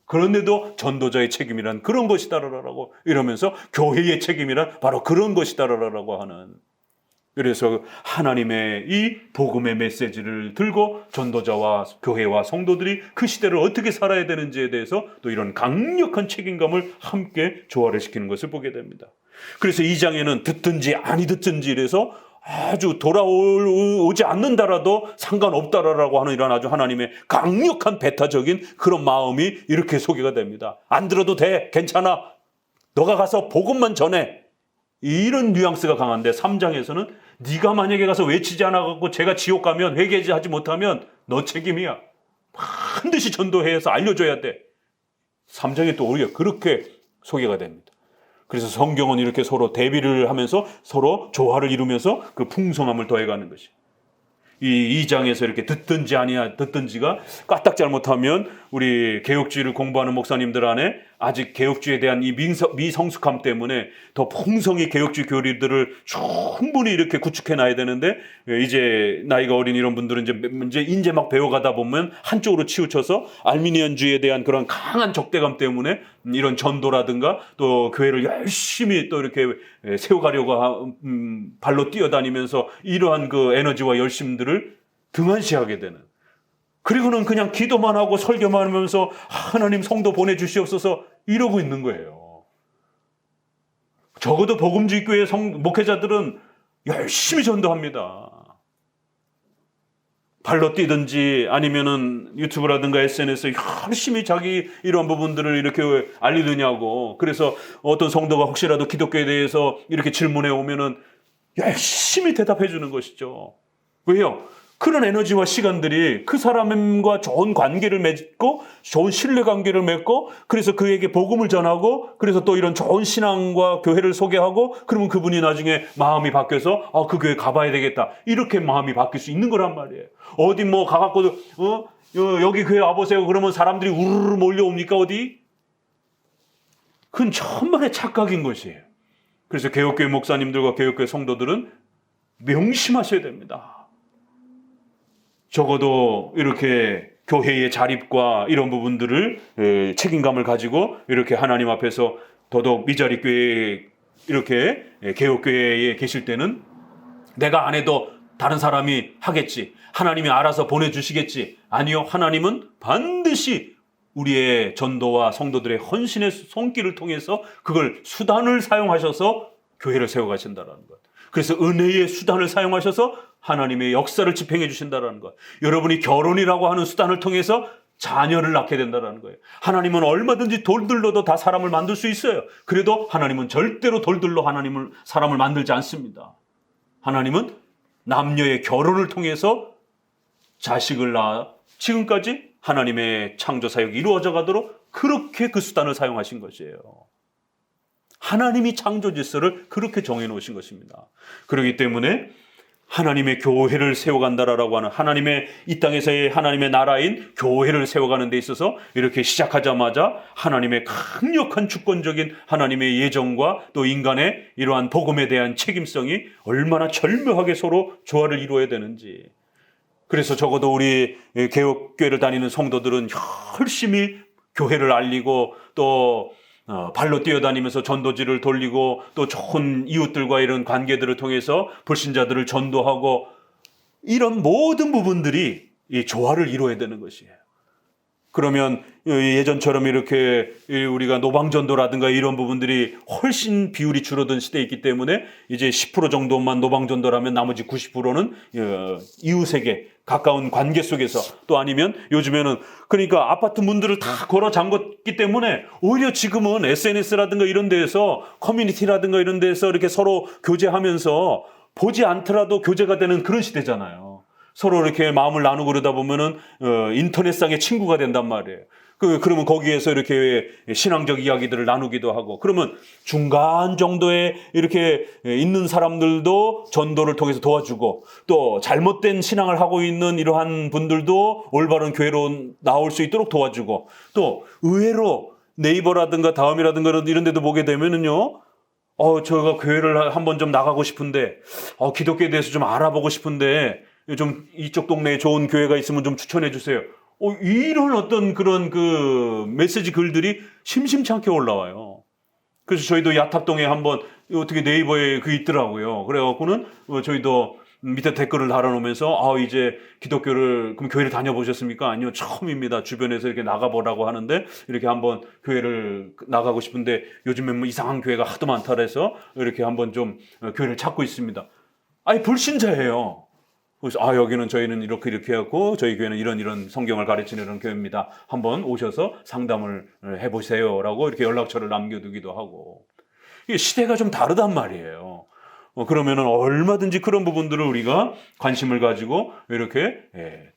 그런데도 전도자의 책임이란 그런 것이다라고 이러면서 교회의 책임이란 바로 그런 것이다라고 하는, 그래서 하나님의 이 복음의 메시지를 들고 전도자와 교회와 성도들이 그 시대를 어떻게 살아야 되는지에 대해서 또 이런 강력한 책임감을 함께 조화를 시키는 것을 보게 됩니다. 그래서 2장에는 듣든지 아니 듣든지 이래서 아주 돌아오지 않는다라도 상관없다라고 하는 이런 아주 하나님의 강력한 배타적인 그런 마음이 이렇게 소개가 됩니다. 안 들어도 돼, 괜찮아, 너가 가서 복음만 전해, 이런 뉘앙스가 강한데 3장에서는 네가 만약에 가서 외치지 않아갖고 제가 지옥 가면 회개하지 못하면 너 책임이야, 반드시 전도해서 알려줘야 돼. 3장에 또 오히려 그렇게 소개가 됩니다. 그래서 성경은 이렇게 서로 대비를 하면서 서로 조화를 이루면서 그 풍성함을 더해가는 것이, 이 2장에서 이렇게 듣든지 아니야 듣든지가 까딱 잘못하면 우리 개혁주의를 공부하는 목사님들 안에 아직 개혁주의에 대한 이 미성숙함 때문에 더 풍성히 개혁주의 교리들을 충분히 이렇게 구축해놔야 되는데, 이제 나이가 어린 이런 분들은 이제 막 배워가다 보면 한쪽으로 치우쳐서 알미니안주의에 대한 그런 강한 적대감 때문에 이런 전도라든가 또 교회를 열심히 또 이렇게 세워가려고 발로 뛰어다니면서 이러한 그 에너지와 열심들을 등한시하게 되는, 그리고는 그냥 기도만 하고 설교만 하면서 하나님 성도 보내주시옵소서 이러고 있는 거예요. 적어도 복음주의 교회 목회자들은 열심히 전도합니다. 발로 뛰든지 아니면은 유튜브라든가 SNS에 열심히 자기 이런 부분들을 이렇게 알리느냐고. 그래서 어떤 성도가 혹시라도 기독교에 대해서 이렇게 질문해 오면은 열심히 대답해 주는 것이죠. 왜요? 그런 에너지와 시간들이 그 사람과 좋은 관계를 맺고 좋은 신뢰관계를 맺고 그래서 그에게 복음을 전하고 그래서 또 이런 좋은 신앙과 교회를 소개하고 그러면 그분이 나중에 마음이 바뀌어서 그 교회 가봐야 되겠다 이렇게 마음이 바뀔 수 있는 거란 말이에요. 어디 뭐 가갖고 여기 교회 와보세요 그러면 사람들이 우르르 몰려옵니까 어디? 그건 천만의 착각인 것이에요. 그래서 개혁교회 목사님들과 개혁교회 성도들은 명심하셔야 됩니다. 적어도 이렇게 교회의 자립과 이런 부분들을 책임감을 가지고 이렇게 하나님 앞에서 더더욱 미자립 교회 이렇게 개혁교회에 계실 때는 내가 안 해도 다른 사람이 하겠지, 하나님이 알아서 보내주시겠지. 아니요, 하나님은 반드시 우리의 전도와 성도들의 헌신의 손길을 통해서 그걸 수단을 사용하셔서 교회를 세워가신다는 것. 그래서 은혜의 수단을 사용하셔서 하나님의 역사를 집행해 주신다는 것. 여러분이 결혼이라고 하는 수단을 통해서 자녀를 낳게 된다는 거예요. 하나님은 얼마든지 돌들로도 다 사람을 만들 수 있어요. 그래도 하나님은 절대로 돌들로 사람을 만들지 않습니다. 하나님은 남녀의 결혼을 통해서 자식을 낳아 지금까지 하나님의 창조 사역이 이루어져 가도록 그렇게 그 수단을 사용하신 것이에요. 하나님이 창조 질서를 그렇게 정해 놓으신 것입니다. 그렇기 때문에 하나님의 교회를 세워간다라고 하는 하나님의 이 땅에서의 하나님의 나라인 교회를 세워가는 데 있어서 이렇게 시작하자마자 하나님의 강력한 주권적인 하나님의 예정과 또 인간의 이러한 복음에 대한 책임성이 얼마나 절묘하게 서로 조화를 이루어야 되는지. 그래서 적어도 우리 개혁교회를 다니는 성도들은 열심히 교회를 알리고 또 발로 뛰어다니면서 전도지를 돌리고 또 좋은 이웃들과 이런 관계들을 통해서 불신자들을 전도하고 이런 모든 부분들이 이 조화를 이루어야 되는 것이에요. 그러면 예전처럼 이렇게 우리가 노방전도라든가 이런 부분들이 훨씬 비율이 줄어든 시대에 있기 때문에 이제 10% 정도만 노방전도라면 나머지 90%는 이웃에게 가까운 관계 속에서 또 아니면 요즘에는 그러니까 아파트 문들을 다 걸어 잠궜기 때문에 오히려 지금은 SNS라든가 이런 데에서 커뮤니티라든가 이런 데서 이렇게 서로 교제하면서 보지 않더라도 교제가 되는 그런 시대잖아요. 서로 이렇게 마음을 나누고 그러다 보면은 인터넷상의 친구가 된단 말이에요. 그러면 거기에서 이렇게 신앙적 이야기들을 나누기도 하고, 그러면 중간 정도에 이렇게 있는 사람들도 전도를 통해서 도와주고, 또 잘못된 신앙을 하고 있는 이러한 분들도 올바른 교회로 나올 수 있도록 도와주고, 또 의외로 네이버라든가 다음이라든가 이런 데도 보게 되면은요, 제가 교회를 한번 좀 나가고 싶은데, 기독교에 대해서 좀 알아보고 싶은데, 좀 이쪽 동네에 좋은 교회가 있으면 좀 추천해 주세요. 이런 어떤 그런 그 메시지 글들이 심심치 않게 올라와요. 그래서 저희도 야탑동에 한번 어떻게 네이버에 그 있더라고요. 그래갖고는 저희도 밑에 댓글을 달아놓으면서 이제 기독교를 그럼 교회를 다녀보셨습니까? 아니요, 처음입니다. 주변에서 이렇게 나가보라고 하는데 이렇게 한번 교회를 나가고 싶은데 요즘에 뭐 이상한 교회가 하도 많다 그래서 이렇게 한번 좀 교회를 찾고 있습니다. 불신자예요. 그래서 여기는 저희는 이렇게 해갖고 저희 교회는 이런 성경을 가르치는 이런 교회입니다. 한번 오셔서 상담을 해보세요라고 이렇게 연락처를 남겨두기도 하고. 이게 시대가 좀 다르단 말이에요. 그러면은 얼마든지 그런 부분들을 우리가 관심을 가지고 이렇게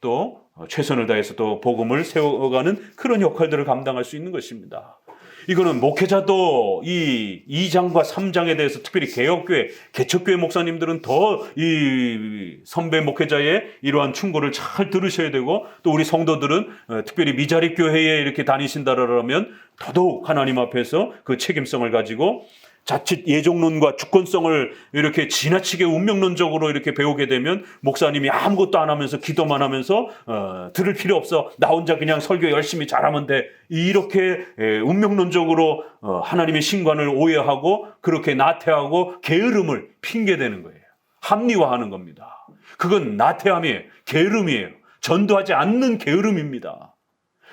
또 최선을 다해서 또 복음을 세워가는 그런 역할들을 감당할 수 있는 것입니다. 이거는 목회자도 이 2장과 3장에 대해서 특별히 개혁교회, 개척교회 목사님들은 더 이 선배 목회자의 이러한 충고를 잘 들으셔야 되고, 또 우리 성도들은 특별히 미자립 교회에 이렇게 다니신다라면 더더욱 하나님 앞에서 그 책임성을 가지고 자칫 예종론과 주권성을 이렇게 지나치게 운명론적으로 이렇게 배우게 되면 목사님이 아무것도 안 하면서 기도만 하면서 들을 필요 없어, 나 혼자 그냥 설교 열심히 잘하면 돼, 이렇게 운명론적으로 하나님의 신관을 오해하고 그렇게 나태하고 게으름을 핑계대는 거예요. 합리화하는 겁니다. 그건 나태함이에요. 게으름이에요. 전도하지 않는 게으름입니다.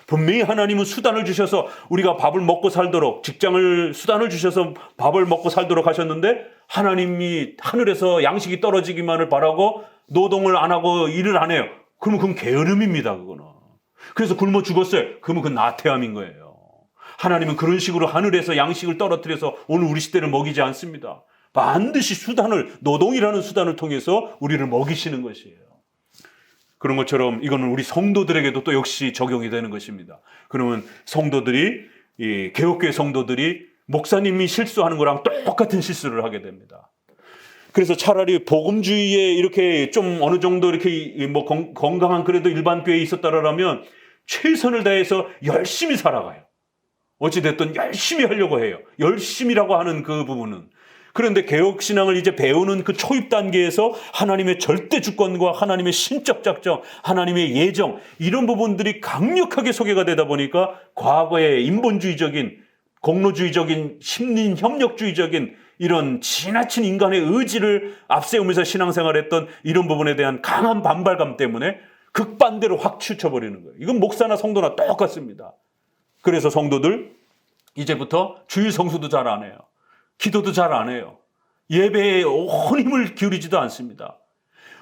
분명히 하나님은 수단을 주셔서 우리가 밥을 먹고 살도록, 수단을 주셔서 밥을 먹고 살도록 하셨는데, 하나님이 하늘에서 양식이 떨어지기만을 바라고 노동을 안 하고 일을 안 해요. 그러면 그건 게으름입니다. 그거는. 그래서 굶어 죽었어요. 그러면 그건 나태함인 거예요. 하나님은 그런 식으로 하늘에서 양식을 떨어뜨려서 오늘 우리 시대를 먹이지 않습니다. 반드시 노동이라는 수단을 통해서 우리를 먹이시는 것이에요. 그런 것처럼 이거는 우리 성도들에게도 또 역시 적용이 되는 것입니다. 그러면 이 개혁교회 성도들이 목사님이 실수하는 거랑 똑같은 실수를 하게 됩니다. 그래서 차라리 복음주의에 이렇게 좀 어느 정도 이렇게 뭐 건강한 그래도 일반 교회에 있었다라면 최선을 다해서 열심히 살아가요. 어찌됐든 열심히 하려고 해요. 열심이라고 하는 그 부분은. 그런데 개혁신앙을 이제 배우는 그 초입 단계에서 하나님의 절대 주권과 하나님의 신적 작정, 하나님의 예정, 이런 부분들이 강력하게 소개가 되다 보니까 과거의 인본주의적인, 공로주의적인, 심린 협력주의적인 이런 지나친 인간의 의지를 앞세우면서 신앙생활했던 이런 부분에 대한 강한 반발감 때문에 극반대로 확 치우쳐버리는 거예요. 이건 목사나 성도나 똑같습니다. 그래서 성도들 이제부터 주일 성수도 잘 안 해요. 기도도 잘 안 해요. 예배에 온 힘을 기울이지도 않습니다.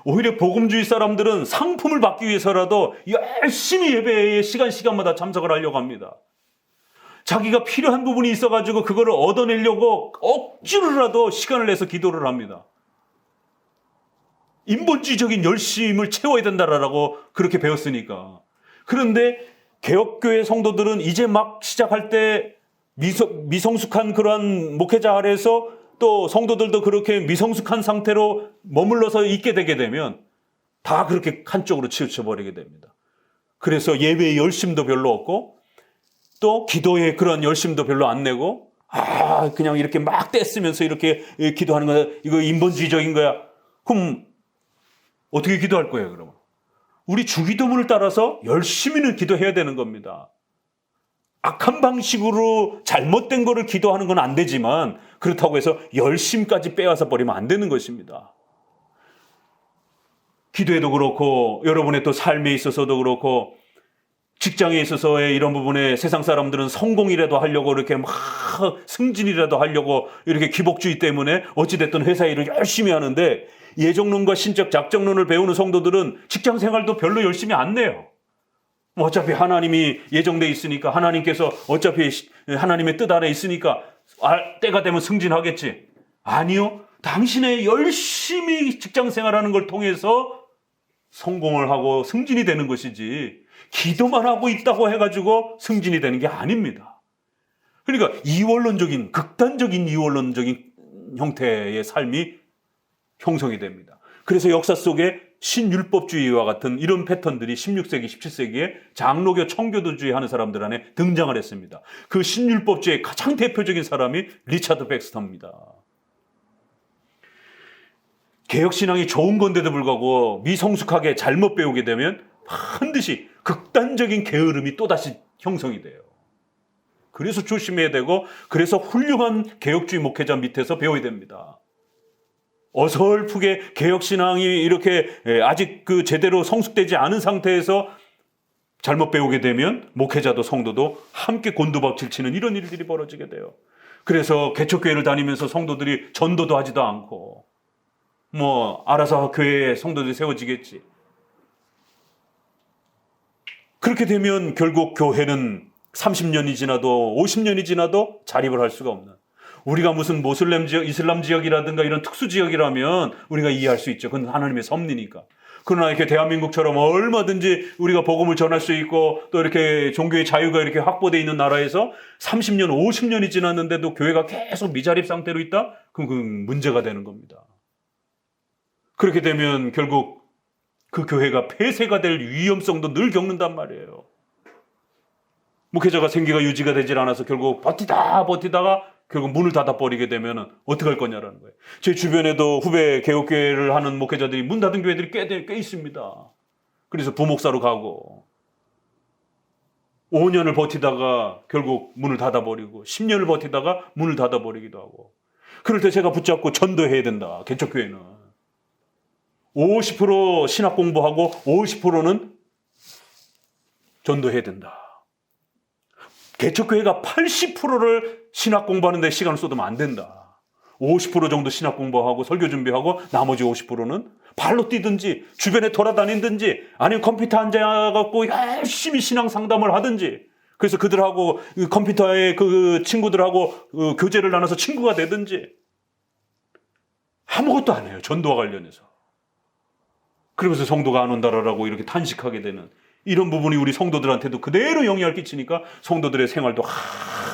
오히려 복음주의 사람들은 상품을 받기 위해서라도 열심히 예배에 시간마다 참석을 하려고 합니다. 자기가 필요한 부분이 있어가지고 그거를 얻어내려고 억지로라도 시간을 내서 기도를 합니다. 인본주의적인 열심을 채워야 된다라고 그렇게 배웠으니까. 그런데 개혁교회 성도들은 이제 막 시작할 때 미성숙한 그러한 목회자 아래에서 또 성도들도 그렇게 미성숙한 상태로 머물러서 있게 되게 되면 다 그렇게 한쪽으로 치우쳐버리게 됩니다. 그래서 예배의 열심도 별로 없고 또 기도의 그런 열심도 별로 안 내고 그냥 이렇게 막 떼쓰면서 이렇게 기도하는 거야. 이거 인본주의적인 거야. 그럼 어떻게 기도할 거예요, 그러면? 우리 주기도문을 따라서 열심히는 기도해야 되는 겁니다. 악한 방식으로 잘못된 거를 기도하는 건 안 되지만 그렇다고 해서 열심까지 빼앗아 버리면 안 되는 것입니다. 기도에도 그렇고 여러분의 또 삶에 있어서도 그렇고 직장에 있어서의 이런 부분에 세상 사람들은 성공이라도 하려고 이렇게 막 승진이라도 하려고 이렇게 기복주의 때문에 어찌됐든 회사 일을 열심히 하는데 예정론과 신적 작정론을 배우는 성도들은 직장 생활도 별로 열심히 안 내요. 어차피 하나님이 예정돼 있으니까 하나님께서 어차피 하나님의 뜻 아래 있으니까 때가 되면 승진하겠지. 아니요. 당신의 열심히 직장 생활하는 걸 통해서 성공을 하고 승진이 되는 것이지 기도만 하고 있다고 해가지고 승진이 되는 게 아닙니다. 그러니까 이원론적인, 극단적인 이원론적인 형태의 삶이 형성이 됩니다. 그래서 역사 속에 신율법주의와 같은 이런 패턴들이 16세기, 17세기에 장로교, 청교도주의 하는 사람들 안에 등장을 했습니다. 그 신율법주의의 가장 대표적인 사람이 리차드 백스터입니다. 개혁신앙이 좋은 건데도 불구하고 미성숙하게 잘못 배우게 되면 반드시 극단적인 게으름이 또다시 형성이 돼요. 그래서 조심해야 되고, 그래서 훌륭한 개혁주의 목회자 밑에서 배워야 됩니다. 어설프게 개혁신앙이 이렇게 아직 그 제대로 성숙되지 않은 상태에서 잘못 배우게 되면 목회자도 성도도 함께 곤두박질 치는 이런 일들이 벌어지게 돼요. 그래서 개척교회를 다니면서 성도들이 전도도 하지도 않고 알아서 교회에 성도들이 세워지겠지. 그렇게 되면 결국 교회는 30년이 지나도 50년이 지나도 자립을 할 수가 없는, 우리가 무슨 모슬렘 지역, 이슬람 지역이라든가 이런 특수 지역이라면 우리가 이해할 수 있죠. 그건 하나님의 섭리니까. 그러나 이렇게 대한민국처럼 얼마든지 우리가 복음을 전할 수 있고 또 이렇게 종교의 자유가 이렇게 확보되어 있는 나라에서 30년, 50년이 지났는데도 교회가 계속 미자립 상태로 있다? 그럼 그 문제가 되는 겁니다. 그렇게 되면 결국 그 교회가 폐쇄가 될 위험성도 늘 겪는단 말이에요. 목회자가 생계가 유지가 되질 않아서 결국 버티다가 결국 문을 닫아버리게 되면 어떻게 할 거냐라는 거예요. 제 주변에도 후배 개혁교회를 하는 목회자들이 문 닫은 교회들이 꽤 있습니다. 그래서 부목사로 가고 5년을 버티다가 결국 문을 닫아버리고 10년을 버티다가 문을 닫아버리기도 하고, 그럴 때 제가 붙잡고 전도해야 된다. 개척교회는 50% 신학 공부하고 50%는 전도해야 된다. 개척교회가 80%를 신학 공부하는 데 시간을 쏟으면 안 된다. 50% 정도 신학 공부하고 설교 준비하고 나머지 50%는 발로 뛰든지 주변에 돌아다니든지 아니면 컴퓨터 앉아갖고 열심히 신앙 상담을 하든지, 그래서 그들하고 컴퓨터에 그 친구들하고 교제를 나눠서 친구가 되든지 아무것도 안 해요. 전도와 관련해서. 그러면서 성도가 안 온다라고 이렇게 탄식하게 되는 이런 부분이 우리 성도들한테도 그대로 영향을 끼치니까 성도들의 생활도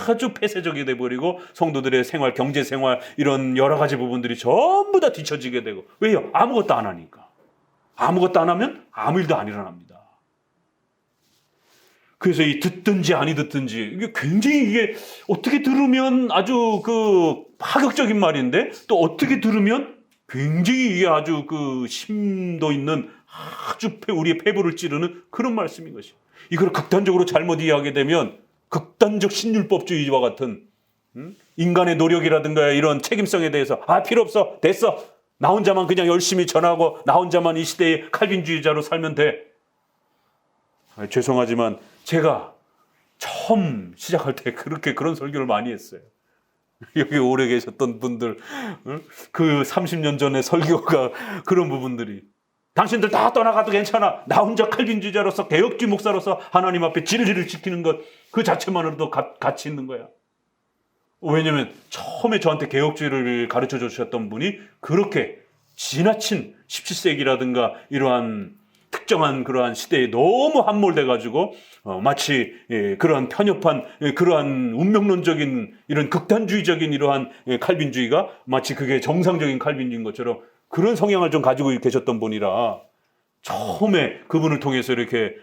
아주 폐쇄적이 돼버리고 성도들의 생활, 경제생활 이런 여러 가지 부분들이 전부 다 뒤처지게 되고. 왜요? 아무것도 안 하니까. 아무것도 안 하면 아무 일도 안 일어납니다. 그래서 이 듣든지 아니 듣든지 이게 굉장히 이게 어떻게 들으면 아주 그 파격적인 말인데 또 어떻게 들으면 굉장히 이게 아주 그 심도 있는 아주 우리의 폐부를 찌르는 그런 말씀인 것이에요. 이걸 극단적으로 잘못 이해하게 되면 극단적 신율법주의와 같은 인간의 노력이라든가 이런 책임성에 대해서 필요 없어, 됐어, 나 혼자만 그냥 열심히 전하고 나 혼자만 이 시대의 칼빈주의자로 살면 돼. 죄송하지만 제가 처음 시작할 때 그런 설교를 많이 했어요. 여기 오래 계셨던 분들, 그 30년 전의 설교가 그런 부분들이, 당신들 다 떠나가도 괜찮아, 나 혼자 칼빈주의자로서 개혁주의 목사로서 하나님 앞에 진리를 지키는 것 그 자체만으로도 가치 있는 거야. 왜냐하면 처음에 저한테 개혁주의를 가르쳐 주셨던 분이 그렇게 지나친 17세기라든가 이러한 특정한 그러한 시대에 너무 함몰돼가지고 마치 그러한 편협한 그러한 운명론적인 이런 극단주의적인 이러한 칼빈주의가 마치 그게 정상적인 칼빈주의인 것처럼 그런 성향을 좀 가지고 계셨던 분이라 처음에 그분을 통해서 이렇게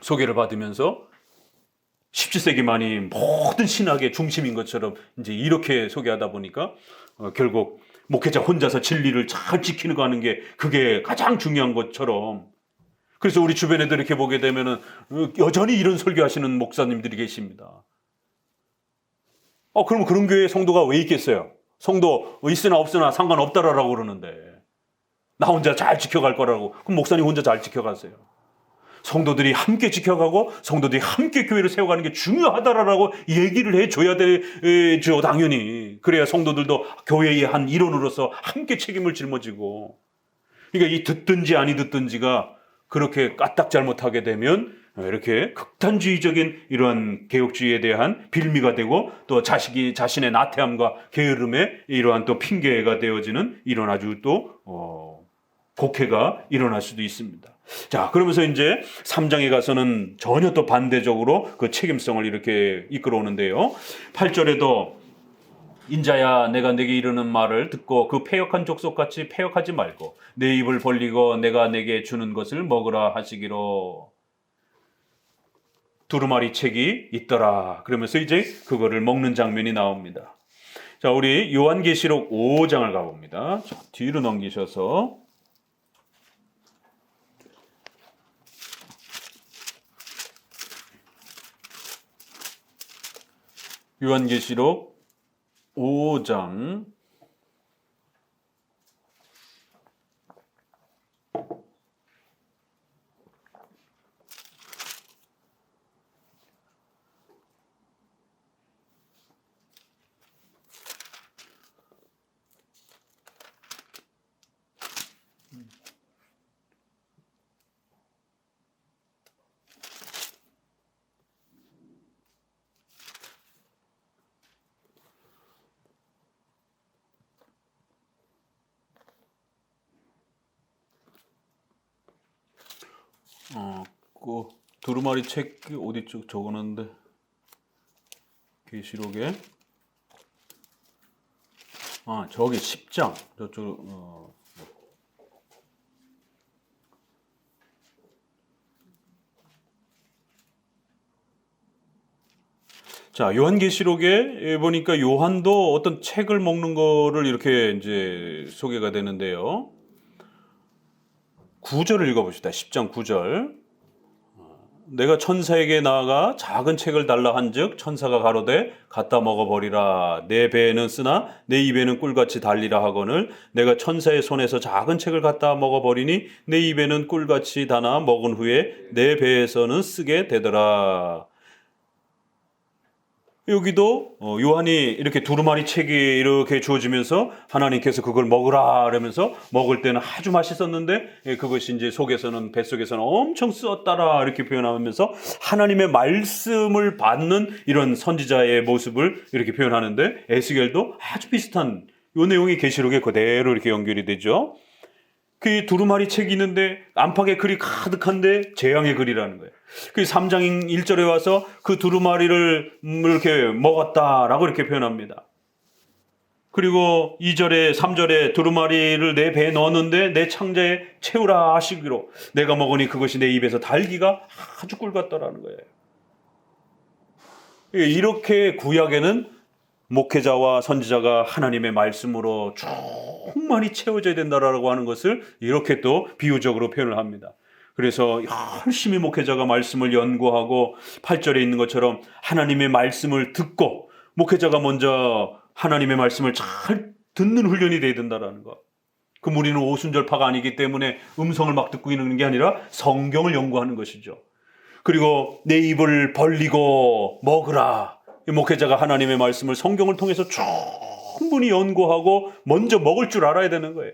소개를 받으면서 17세기만이 모든 신학의 중심인 것처럼 이제 이렇게 소개하다 보니까 결국 목회자 혼자서 진리를 잘 지키는 거 하는 게 그게 가장 중요한 것처럼, 그래서 우리 주변에도 이렇게 보게 되면은 여전히 이런 설교하시는 목사님들이 계십니다. 그러면 그런 교회에 성도가 왜 있겠어요? 성도 있으나 없으나 상관없다라고 그러는데 나 혼자 잘 지켜갈 거라고. 그럼 목사님 혼자 잘 지켜가세요. 성도들이 함께 지켜가고 성도들이 함께 교회를 세워가는 게 중요하다라고 얘기를 해줘야 되죠, 당연히. 그래야 성도들도 교회의 한 일원으로서 함께 책임을 짊어지고. 그러니까 이 듣든지 아니 듣든지가 그렇게 까딱 잘못하게 되면 이렇게 극단주의적인 이러한 개혁주의에 대한 빌미가 되고 또 자신의 나태함과 게으름에 이러한 또 핑계가 되어지는 이런 아주 또 곡해가 일어날 수도 있습니다. 자, 그러면서 이제 3장에 가서는 전혀 또 반대적으로 그 책임성을 이렇게 이끌어오는데요. 8절에도 인자야 내가 내게 이르는 말을 듣고 그 패역한 족속같이 패역하지 말고 내 입을 벌리고 내가 내게 주는 것을 먹으라 하시기로 두루마리 책이 있더라. 그러면서 이제 그거를 먹는 장면이 나옵니다. 자, 우리 요한계시록 5장을 가봅니다. 자, 뒤로 넘기셔서 요한계시록 5장 그 두루마리 책 어디 쪽 적어놨는데 계시록에 저기 10장 저쪽 자, 요한계시록에 보니까 요한도 어떤 책을 먹는 거를 이렇게 이제 소개가 되는데요. 9절을 읽어봅시다. 10장 9절. 내가 천사에게 나아가 작은 책을 달라 한즉 천사가 가로되 갖다 먹어버리라. 내 배에는 쓰나 내 입에는 꿀같이 달리라 하거늘 내가 천사의 손에서 작은 책을 갖다 먹어버리니 내 입에는 꿀같이 다나 먹은 후에 내 배에서는 쓰게 되더라. 여기도 요한이 이렇게 두루마리 책이 이렇게 주어지면서 하나님께서 그걸 먹으라 그러면서 먹을 때는 아주 맛있었는데 그것이 이제 속에서는 뱃속에서는 엄청 쓰었다라 이렇게 표현하면서 하나님의 말씀을 받는 이런 선지자의 모습을 이렇게 표현하는데 에스겔도 아주 비슷한 요 내용이 계시록에 그대로 이렇게 연결이 되죠. 그 두루마리 책이 있는데 안팎에 글이 가득한데 재앙의 글이라는 거예요. 그 3장 1절에 와서 그 두루마리를 이렇게 먹었다라고 이렇게 표현합니다. 그리고 2절에 3절에 두루마리를 내 배에 넣었는데 내 창자에 채우라 하시기로 내가 먹으니 그것이 내 입에서 달기가 아주 꿀 같더라는 거예요. 이렇게 구약에는 목회자와 선지자가 하나님의 말씀으로 충만히 채워져야 된다라고 하는 것을 이렇게 또 비유적으로 표현을 합니다. 그래서 열심히 목회자가 말씀을 연구하고 8절에 있는 것처럼 하나님의 말씀을 듣고 목회자가 먼저 하나님의 말씀을 잘 듣는 훈련이 돼야 된다라는 것. 그 우리는 오순절파가 아니기 때문에 음성을 막 듣고 있는 게 아니라 성경을 연구하는 것이죠. 그리고 내 입을 벌리고 먹으라. 목회자가 하나님의 말씀을 성경을 통해서 충분히 연구하고 먼저 먹을 줄 알아야 되는 거예요.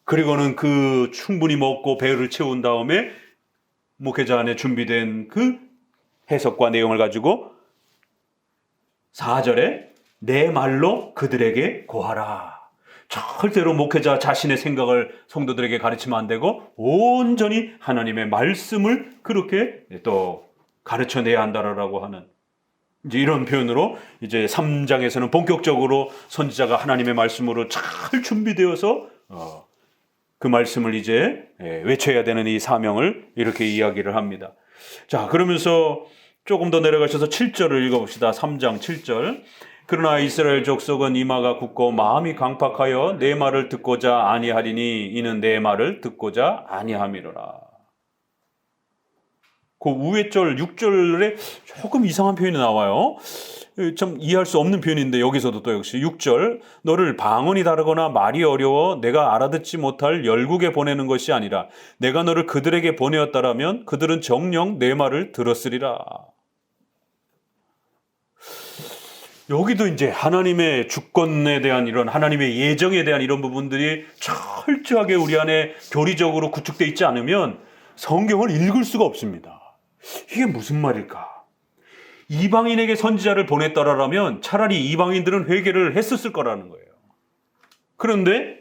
그리고는 그 충분히 먹고 배를 채운 다음에 목회자 안에 준비된 그 해석과 내용을 가지고 4절에 내 말로 그들에게 고하라. 절대로 목회자 자신의 생각을 성도들에게 가르치면 안 되고 온전히 하나님의 말씀을 그렇게 또 가르쳐내야 한다라고 하는 이제 이런 표현으로 이제 3장에서는 본격적으로 선지자가 하나님의 말씀으로 잘 준비되어서 그 말씀을 이제 외쳐야 되는 이 사명을 이렇게 이야기를 합니다. 자, 그러면서 조금 더 내려가셔서 7절을 읽어봅시다. 3장 7절. 그러나 이스라엘 족속은 이마가 굳고 마음이 강팍하여 내 말을 듣고자 아니하리니 이는 내 말을 듣고자 아니함이로라. 그 위에 절 6절에 조금 이상한 표현이 나와요. 참 이해할 수 없는 표현인데 여기서도 또 역시 6절 너를 방언이 다르거나 말이 어려워 내가 알아듣지 못할 열국에 보내는 것이 아니라 내가 너를 그들에게 보내었다라면 그들은 정녕 내 말을 들었으리라. 여기도 이제 하나님의 주권에 대한 이런 하나님의 예정에 대한 이런 부분들이 철저하게 우리 안에 교리적으로 구축되어 있지 않으면 성경을 읽을 수가 없습니다. 이게 무슨 말일까? 이방인에게 선지자를 보냈더라면 차라리 이방인들은 회개를 했었을 거라는 거예요. 그런데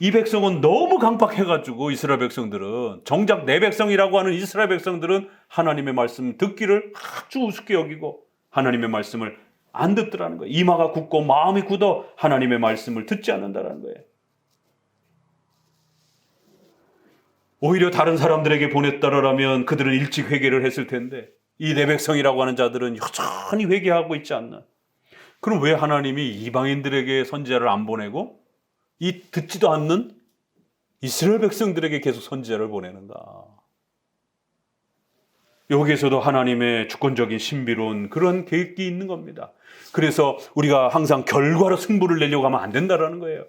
이 백성은 너무 강팍해가지고 이스라엘 백성들은 정작 내 백성이라고 하는 이스라엘 백성들은 하나님의 말씀 듣기를 아주 우습게 여기고 하나님의 말씀을 안 듣더라는 거예요. 이마가 굳고 마음이 굳어 하나님의 말씀을 듣지 않는다는 거예요. 오히려 다른 사람들에게 보냈다라면 그들은 일찍 회개를 했을 텐데 이 내 백성이라고 하는 자들은 여전히 회개하고 있지 않나. 그럼 왜 하나님이 이방인들에게 선지자를 안 보내고 이 듣지도 않는 이스라엘 백성들에게 계속 선지자를 보내는가? 여기에서도 하나님의 주권적인 신비로운 그런 계획이 있는 겁니다. 그래서 우리가 항상 결과로 승부를 내려고 하면 안 된다라는 거예요.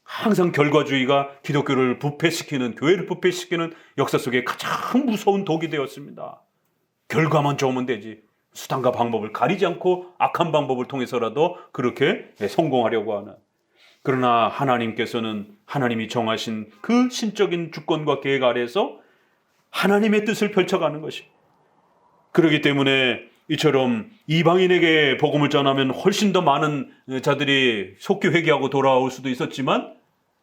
항상 결과주의가 기독교를 부패시키는, 교회를 부패시키는 역사 속에 가장 무서운 독이 되었습니다. 결과만 좋으면 되지. 수단과 방법을 가리지 않고 악한 방법을 통해서라도 그렇게 성공하려고 하는. 그러나 하나님께서는 하나님이 정하신 그 신적인 주권과 계획 아래에서 하나님의 뜻을 펼쳐가는 것이. 그렇기 때문에 이처럼 이방인에게 복음을 전하면 훨씬 더 많은 자들이 속히 회개하고 돌아올 수도 있었지만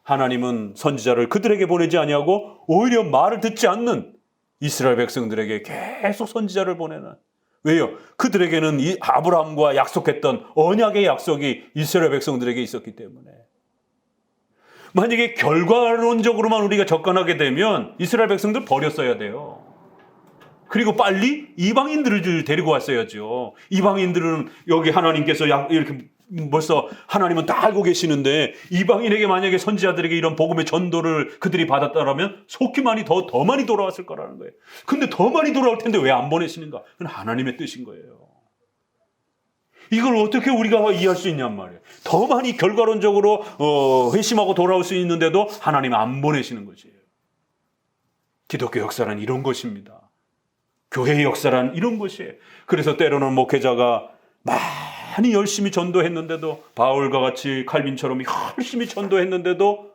하나님은 선지자를 그들에게 보내지 아니하고 오히려 말을 듣지 않는 이스라엘 백성들에게 계속 선지자를 보내는. 왜요? 그들에게는 이 아브라함과 약속했던 언약의 약속이 이스라엘 백성들에게 있었기 때문에. 만약에 결과론적으로만 우리가 접근하게 되면 이스라엘 백성들 버렸어야 돼요. 그리고 빨리 이방인들을 데리고 왔어야죠. 이방인들은 여기 하나님께서 이렇게 벌써 하나님은 다 알고 계시는데 이방인에게 만약에 선지자들에게 이런 복음의 전도를 그들이 받았다라면 속히 많이 더 많이 돌아왔을 거라는 거예요. 근데 더 많이 돌아올 텐데 왜 안 보내시는가? 그건 하나님의 뜻인 거예요. 이걸 어떻게 우리가 이해할 수 있냔 말이에요. 더 많이 결과론적으로 회심하고 돌아올 수 있는데도 하나님은 안 보내시는 것이에요. 기독교 역사란 이런 것입니다. 교회의 역사란 이런 것이에요. 그래서 때로는 목회자가 많이 열심히 전도했는데도 바울과 같이 칼빈처럼 열심히 전도했는데도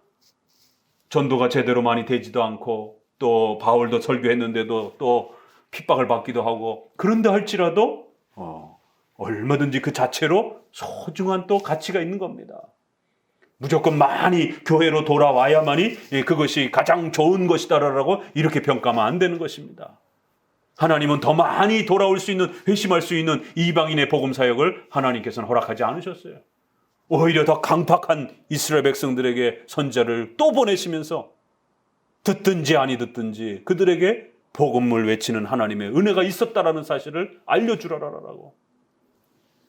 전도가 제대로 많이 되지도 않고 또 바울도 설교했는데도 또 핍박을 받기도 하고 그런다 할지라도 얼마든지 그 자체로 소중한 또 가치가 있는 겁니다. 무조건 많이 교회로 돌아와야만이 그것이 가장 좋은 것이다라고 이렇게 평가하면 안 되는 것입니다. 하나님은 더 많이 돌아올 수 있는, 회심할 수 있는 이방인의 복음 사역을 하나님께서는 허락하지 않으셨어요. 오히려 더 강팍한 이스라엘 백성들에게 선지자를 또 보내시면서 듣든지 아니 듣든지 그들에게 복음을 외치는 하나님의 은혜가 있었다라는 사실을 알려주라라고.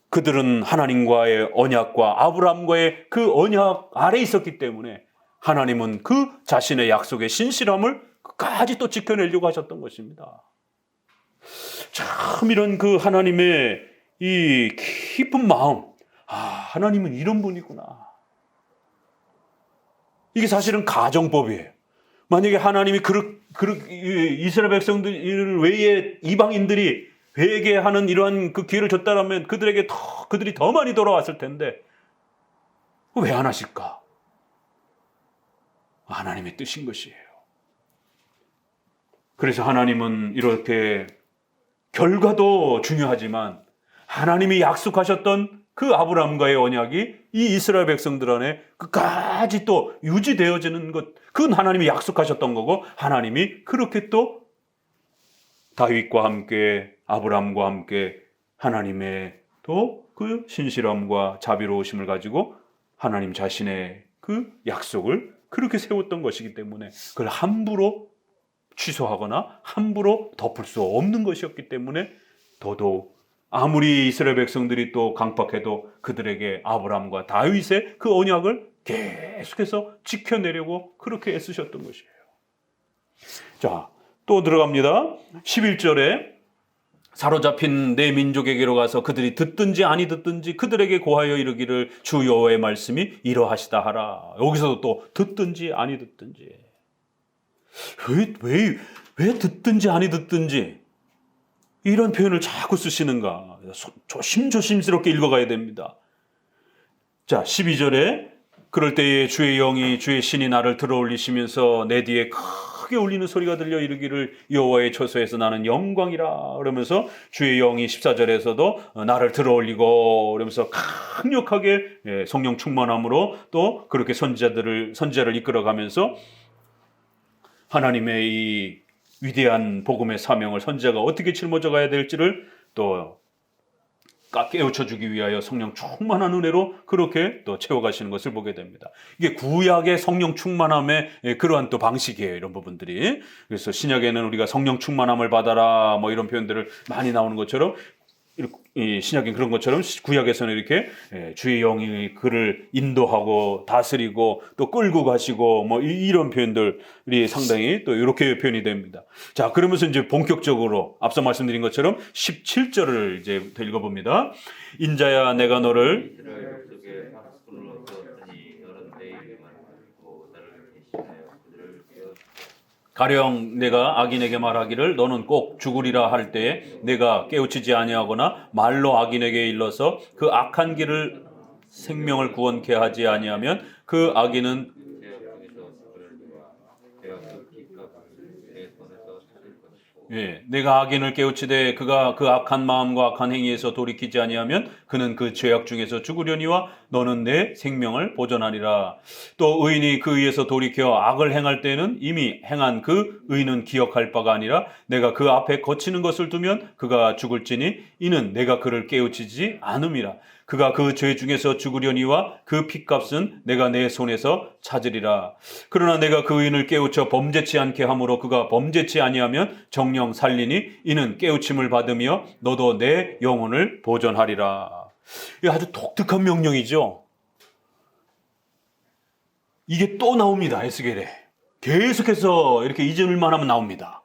그들은 하나님과의 언약과 아브라함과의 그 언약 아래에 있었기 때문에 하나님은 그 자신의 약속의 신실함을 끝까지 또 지켜내려고 하셨던 것입니다. 참 이런 그 하나님의 이 깊은 마음, 하나님은 이런 분이구나. 이게 사실은 가정법이에요. 만약에 하나님이 이스라엘 백성들 외에 이방인들이 회개하는 이러한 그 기회를 줬다라면 그들이 더 많이 돌아왔을 텐데 왜 안 하실까? 하나님의 뜻인 것이에요. 그래서 하나님은 이렇게 결과도 중요하지만 하나님이 약속하셨던 그 아브라함과의 언약이 이 이스라엘 백성들 안에 끝까지 또 유지되어지는 것, 그건 하나님이 약속하셨던 거고 하나님이 그렇게 또 다윗과 함께 아브라함과 함께 하나님의 또 그 신실함과 자비로우심을 가지고 하나님 자신의 그 약속을 그렇게 세웠던 것이기 때문에 그걸 함부로 취소하거나 함부로 덮을 수 없는 것이었기 때문에 더더욱 아무리 이스라엘 백성들이 또 강팍해도 그들에게 아브라함과 다윗의 그 언약을 계속해서 지켜내려고 그렇게 애쓰셨던 것이에요. 자, 또 들어갑니다. 11절에 사로잡힌 내 민족에게로 가서 그들이 듣든지 아니 듣든지 그들에게 고하여 이르기를 주 여호와의 말씀이 이러하시다 하라. 여기서도 또 듣든지 아니 듣든지. 왜 듣든지 아니 듣든지 이런 표현을 자꾸 쓰시는가? 조심스럽게 읽어가야 됩니다. 자, 12절에 그럴 때에 주의 영이 주의 신이 나를 들어올리시면서 내 뒤에 크게 울리는 소리가 들려 이르기를 여호와의 처소에서 나는 영광이라. 그러면서 주의 영이 14절에서도 나를 들어올리고 그러면서 강력하게 성령 충만함으로 또 그렇게 선지자를 이끌어가면서 하나님의 이 위대한 복음의 사명을 선지자가 어떻게 짊어져 가야 될지를 또 깨우쳐주기 위하여 성령 충만한 은혜로 그렇게 또 채워가시는 것을 보게 됩니다. 이게 구약의 성령 충만함의 그러한 또 방식이에요. 이런 부분들이. 그래서 신약에는 우리가 성령 충만함을 받아라 뭐 이런 표현들을 많이 나오는 것처럼 이 신약인 그런 것처럼 구약에서는 이렇게 주의 영이 그를 인도하고 다스리고 또 끌고 가시고 뭐 이런 표현들이 상당히 또 이렇게 표현이 됩니다. 자, 그러면서 이제 본격적으로 앞서 말씀드린 것처럼 17절을 이제 읽어봅니다. 인자야 내가 너를 이스라엘 족속에 파수꾼으로 두었으니 너는 내 이름만 가지고 나를 대신하여 그들을 깨워 가령 내가 악인에게 말하기를 너는 꼭 죽으리라 할 때에 내가 깨우치지 아니하거나 말로 악인에게 일러서 그 악한 길을 생명을 구원케 하지 아니하면 그 악인은 제약 중에서 죽으려니와 내가 그 빚값을 내 손에서 찾을 것이고 내가 악인을 깨우치되 그가 그 악한 마음과 악한 행위에서 돌이키지 아니하면 그는 그 죄악 중에서 죽으려니와 너는 내 생명을 보존하리라. 또 의인이 그 의에서 돌이켜 악을 행할 때는 이미 행한 그 의는 기억할 바가 아니라 내가 그 앞에 거치는 것을 두면 그가 죽을지니 이는 내가 그를 깨우치지 않음이라. 그가 그 죄 중에서 죽으려니와 그 핏값은 내가 내 손에서 찾으리라. 그러나 내가 그 의인을 깨우쳐 범죄치 않게 함으로 그가 범죄치 아니하면 정령 살리니 이는 깨우침을 받으며 너도 내 영혼을 보존하리라. 이게 아주 독특한 명령이죠. 이게 또 나옵니다. 에스겔에 계속해서 이렇게 잊을만 하면 나옵니다.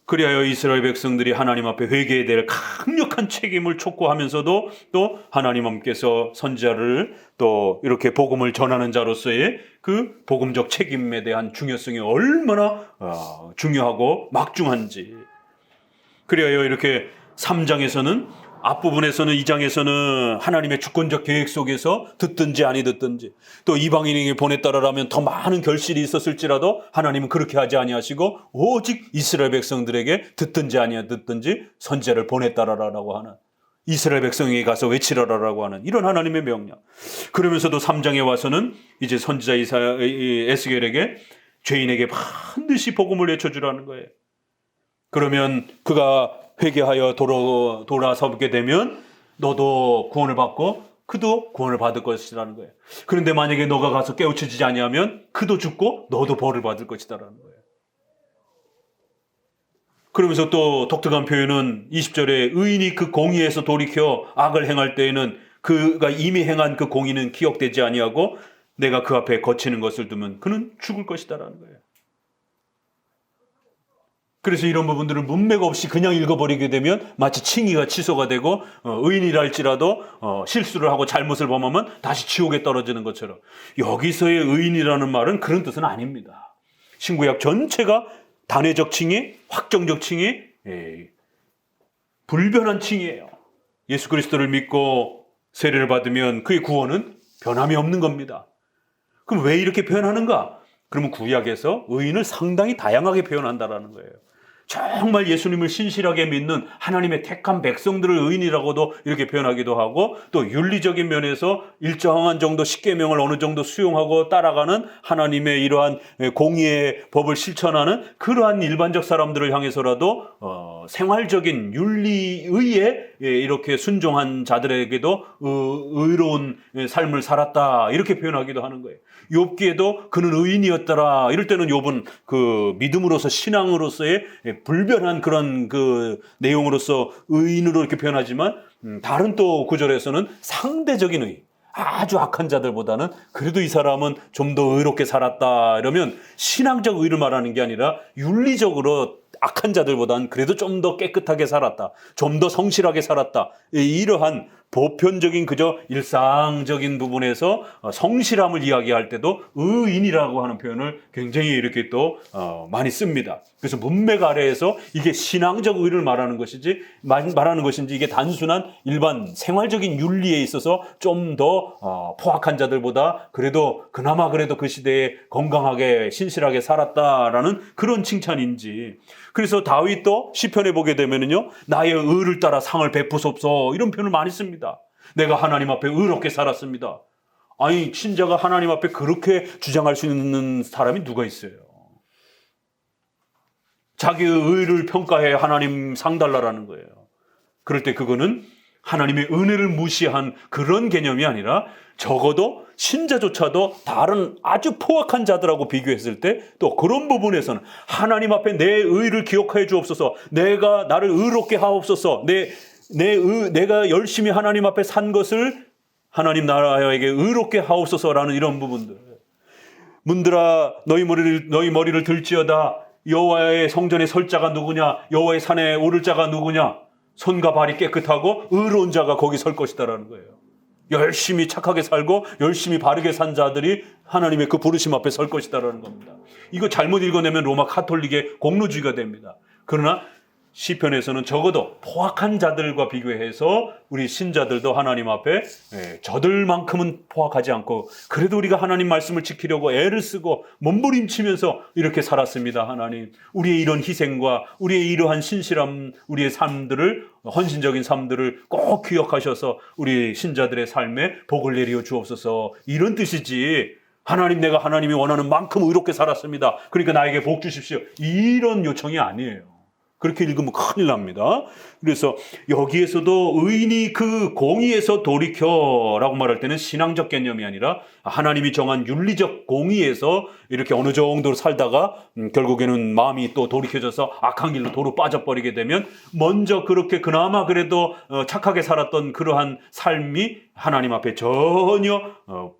그리하여 이스라엘 백성들이 하나님 앞에 회개해야 될 강력한 책임을 촉구하면서도 또 하나님께서 선지자를 또 이렇게 복음을 전하는 자로서의 그 복음적 책임에 대한 중요성이 얼마나 중요하고 막중한지. 그리하여 이렇게 3장에서는 앞부분에서는 2장에서는 하나님의 주권적 계획 속에서 듣든지 아니 듣든지 또 이방인에게 보냈다라면 더 많은 결실이 있었을지라도 하나님은 그렇게 하지 아니하시고 오직 이스라엘 백성들에게 듣든지 아니 듣든지 선지자를 보냈다라고 하는 이스라엘 백성에게 가서 외치라라고 하는 이런 하나님의 명령. 그러면서도 3장에 와서는 이제 선지자 에스겔에게 죄인에게 반드시 복음을 외쳐주라는 거예요. 그러면 그가 회개하여 돌아서게 되면 너도 구원을 받고 그도 구원을 받을 것이라는 거예요. 그런데 만약에 너가 가서 깨우쳐지지 아니하면 그도 죽고 너도 벌을 받을 것이다라는 거예요. 그러면서 또 독특한 표현은 20절에 의인이 그 공의에서 돌이켜 악을 행할 때에는 그가 이미 행한 그 공의는 기억되지 아니하고 내가 그 앞에 거치는 것을 두면 그는 죽을 것이다라는 거예요. 그래서 이런 부분들을 문맥 없이 그냥 읽어버리게 되면 마치 칭의가 취소가 되고 의인이라 할지라도 실수를 하고 잘못을 범하면 다시 지옥에 떨어지는 것처럼 여기서의 의인이라는 말은 그런 뜻은 아닙니다. 신구약 전체가 단회적 칭의, 확정적 칭의, 불변한 칭의예요. 예수 그리스도를 믿고 세례를 받으면 그의 구원은 변함이 없는 겁니다. 그럼 왜 이렇게 표현하는가? 그러면 구약에서 의인을 상당히 다양하게 표현한다라는 거예요. 정말 예수님을 신실하게 믿는 하나님의 택한 백성들을 의인이라고도 이렇게 표현하기도 하고 또 윤리적인 면에서 일정한 정도 십계명을 어느 정도 수용하고 따라가는 하나님의 이러한 공의의 법을 실천하는 그러한 일반적 사람들을 향해서라도 생활적인 윤리의에 이렇게 순종한 자들에게도 의로운 삶을 살았다 이렇게 표현하기도 하는 거예요. 욥기에도 그는 의인이었더라. 이럴 때는 욥은 그 믿음으로서 신앙으로서의 불변한 그런 그 내용으로서 의인으로 이렇게 표현하지만 다른 또 구절에서는 상대적인 의, 아주 악한 자들보다는 그래도 이 사람은 좀 더 의롭게 살았다. 이러면 신앙적 의를 말하는 게 아니라 윤리적으로 악한 자들보다는 그래도 좀 더 깨끗하게 살았다. 좀 더 성실하게 살았다. 이러한 보편적인 그저 일상적인 부분에서 성실함을 이야기할 때도 의인이라고 하는 표현을 굉장히 이렇게 또 많이 씁니다. 그래서 문맥 아래에서 이게 신앙적 의를 말하는 것인지 이게 단순한 일반 생활적인 윤리에 있어서 좀 더 포악한 자들보다 그나마 그래도 그 시대에 건강하게 신실하게 살았다라는 그런 칭찬인지. 그래서 다윗도 시편에 보게 되면은요, 나의 의를 따라 상을 베푸소서 이런 표현을 많이 씁니다. 내가 하나님 앞에 의롭게 살았습니다. 아니, 신자가 하나님 앞에 그렇게 주장할 수 있는 사람이 누가 있어요? 자기의 의를 평가해 하나님 상 달라라는 거예요. 그럴 때 그거는 하나님의 은혜를 무시한 그런 개념이 아니라 적어도 신자조차도 다른 아주 포악한 자들하고 비교했을 때 또 그런 부분에서는 하나님 앞에 내 의를 기억하여 주옵소서, 내가 나를 의롭게 하옵소서, 내가 열심히 하나님 앞에 산 것을 하나님 나라에게 의롭게 하옵소서라는 이런 부분들. 문들아 너희 머리를 들지어다. 여호와의 성전에 설 자가 누구냐? 여호와의 산에 오를 자가 누구냐? 손과 발이 깨끗하고 의로운 자가 거기 설 것이다라는 거예요. 열심히 착하게 살고 열심히 바르게 산 자들이 하나님의 그 부르심 앞에 설 것이다라는 겁니다. 이거 잘못 읽어내면 로마 카톨릭의 공로주의가 됩니다. 그러나 시편에서는 적어도 포악한 자들과 비교해서 우리 신자들도 하나님 앞에 저들만큼은 포악하지 않고 그래도 우리가 하나님 말씀을 지키려고 애를 쓰고 몸부림치면서 이렇게 살았습니다. 하나님, 우리의 이런 희생과 우리의 이러한 신실함, 우리의 삶들을, 헌신적인 삶들을 꼭 기억하셔서 우리 신자들의 삶에 복을 내려 주옵소서, 이런 뜻이지, 하나님, 내가 하나님이 원하는 만큼 의롭게 살았습니다, 그러니까 나에게 복 주십시오, 이런 요청이 아니에요. 그렇게 읽으면 큰일 납니다. 그래서 여기에서도 의인이 그 공의에서 돌이켜라고 말할 때는 신앙적 개념이 아니라 하나님이 정한 윤리적 공의에서 이렇게 어느 정도 살다가 결국에는 마음이 또 돌이켜져서 악한 길로 도로 빠져버리게 되면 먼저 그렇게 그나마 그래도 착하게 살았던 그러한 삶이 하나님 앞에 전혀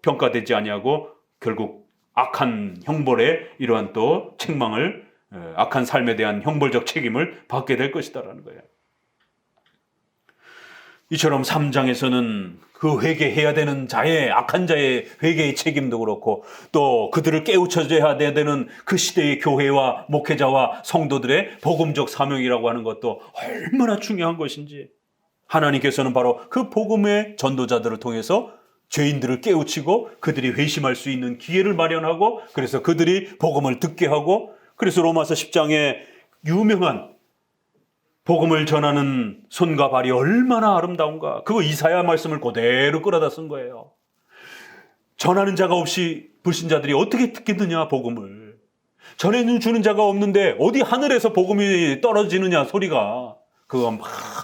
평가되지 아니하고 결국 악한 형벌에 이러한 또 책망을, 악한 삶에 대한 형벌적 책임을 받게 될 것이다라는 거예요. 이처럼 3장에서는 그 회개해야 되는 자의, 악한 자의 회개의 책임도 그렇고 또 그들을 깨우쳐줘야 되는 그 시대의 교회와 목회자와 성도들의 복음적 사명이라고 하는 것도 얼마나 중요한 것인지, 하나님께서는 바로 그 복음의 전도자들을 통해서 죄인들을 깨우치고 그들이 회심할 수 있는 기회를 마련하고, 그래서 그들이 복음을 듣게 하고, 그래서 로마서 10장에 유명한 복음을 전하는 손과 발이 얼마나 아름다운가, 그거 이사야 말씀을 그대로 끌어다 쓴 거예요. 전하는 자가 없이 불신자들이 어떻게 듣겠느냐, 복음을. 전해주는 자가 없는데 어디 하늘에서 복음이 떨어지느냐, 소리가. 그거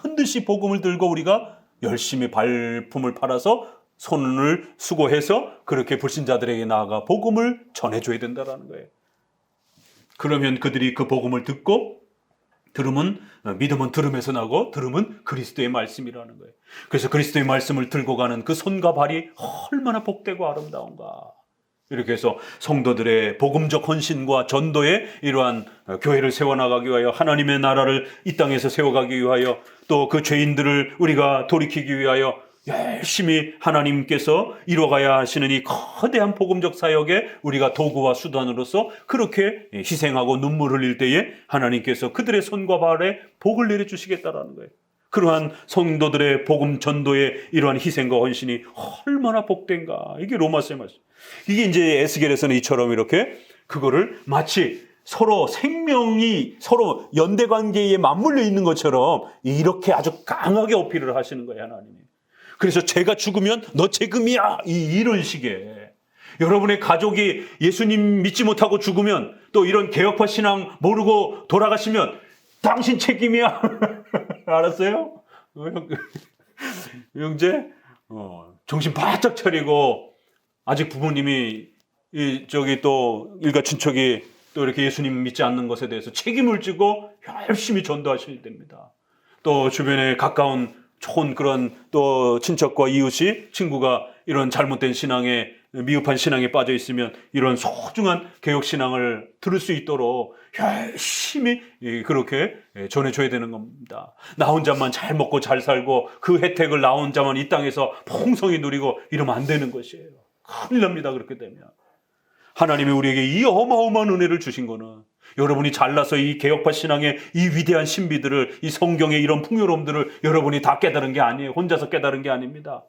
반드시 복음을 들고 우리가 열심히 발품을 팔아서 손을 수고해서 그렇게 불신자들에게 나아가 복음을 전해줘야 된다는 거예요. 그러면 그들이 그 복음을 듣고, 믿음은 들음에서 나고 들음은 그리스도의 말씀이라는 거예요. 그래서 그리스도의 말씀을 들고 가는 그 손과 발이 얼마나 복되고 아름다운가. 이렇게 해서 성도들의 복음적 헌신과 전도에 이러한 교회를 세워나가기 위하여, 하나님의 나라를 이 땅에서 세워가기 위하여, 또 그 죄인들을 우리가 돌이키기 위하여 열심히 하나님께서 이뤄가야 하시는 이 거대한 복음적 사역에 우리가 도구와 수단으로서 그렇게 희생하고 눈물 흘릴 때에 하나님께서 그들의 손과 발에 복을 내려주시겠다라는 거예요. 그러한 성도들의 복음 전도의 이러한 희생과 헌신이 얼마나 복된가. 이게 로마서의 말씀. 이게 이제 에스겔에서는 이처럼 이렇게 그거를 마치 서로 생명이 서로 연대관계에 맞물려 있는 것처럼 이렇게 아주 강하게 어필을 하시는 거예요, 하나님이. 그래서 제가 죽으면 너 책임이야, 이런 식의. 여러분의 가족이 예수님 믿지 못하고 죽으면, 또 이런 개혁파 신앙 모르고 돌아가시면 당신 책임이야. 알았어요? 형제? 정신 바짝 차리고, 아직 부모님이 또 일가 친척이 또 이렇게 예수님 믿지 않는 것에 대해서 책임을 지고 열심히 전도하셔야 됩니다. 또 주변에 가까운 좋은 그런 또 친척과 이웃이, 친구가 이런 잘못된 신앙에 미흡한 신앙에 빠져 있으면 이런 소중한 개혁신앙을 들을 수 있도록 열심히 그렇게 전해줘야 되는 겁니다. 나 혼자만 잘 먹고 잘 살고 그 혜택을 나 혼자만 이 땅에서 풍성히 누리고 이러면 안 되는 것이에요. 큰일 납니다. 그렇게 되면. 하나님이 우리에게 이 어마어마한 은혜를 주신 거는 여러분이 잘나서 이 개혁파 신앙의 이 위대한 신비들을, 이 성경의 이런 풍요로움들을 여러분이 다 깨달은 게 아니에요. 혼자서 깨달은 게 아닙니다.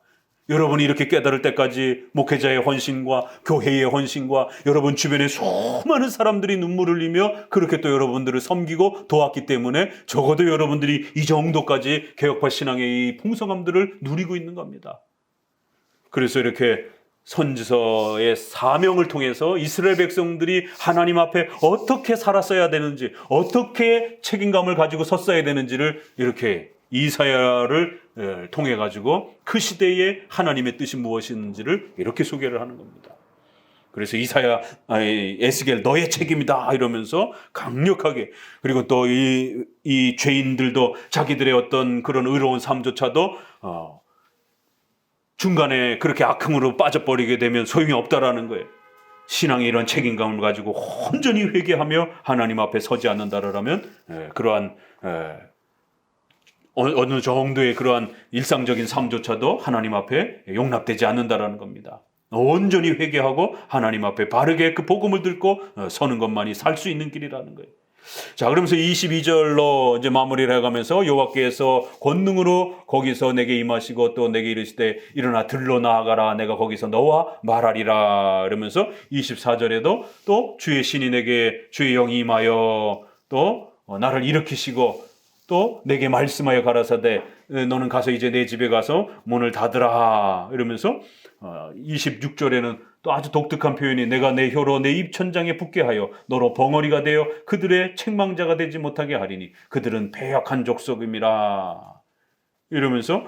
여러분이 이렇게 깨달을 때까지 목회자의 헌신과 교회의 헌신과 여러분 주변에 수많은 사람들이 눈물을 흘리며 그렇게 또 여러분들을 섬기고 도왔기 때문에 적어도 여러분들이 이 정도까지 개혁파 신앙의 이 풍성함들을 누리고 있는 겁니다. 그래서 이렇게 선지서의 사명을 통해서 이스라엘 백성들이 하나님 앞에 어떻게 살았어야 되는지, 어떻게 책임감을 가지고 섰어야 되는지를 이렇게 이사야를 통해 가지고 그 시대에 하나님의 뜻이 무엇인지를 이렇게 소개를 하는 겁니다. 그래서 에스겔 너의 책임이다 이러면서 강력하게, 그리고 또 이 죄인들도 자기들의 어떤 그런 의로운 삶조차도 중간에 그렇게 악행으로 빠져버리게 되면 소용이 없다라는 거예요. 신앙의 이런 책임감을 가지고 온전히 회개하며 하나님 앞에 서지 않는다라면 그러한 어느 정도의 그러한 일상적인 삶조차도 하나님 앞에 용납되지 않는다라는 겁니다. 온전히 회개하고 하나님 앞에 바르게 그 복음을 듣고 서는 것만이 살 수 있는 길이라는 거예요. 자, 그러면서 22절로 이제 마무리를 해가면서 여호와께서 권능으로 거기서 내게 임하시고 또 내게 이르시되 일어나 들로 나아가라 내가 거기서 너와 말하리라 이러면서 24절에도 또 주의 신이 내게 주의 영이 임하여 또 나를 일으키시고 또 내게 말씀하여 가라사대 너는 가서 이제 내 집에 가서 문을 닫으라 이러면서 26절에는 또 아주 독특한 표현이 내가 내 혀로 내 입천장에 붙게 하여 너로 벙어리가 되어 그들의 책망자가 되지 못하게 하리니 그들은 패역한 족속임이라 이러면서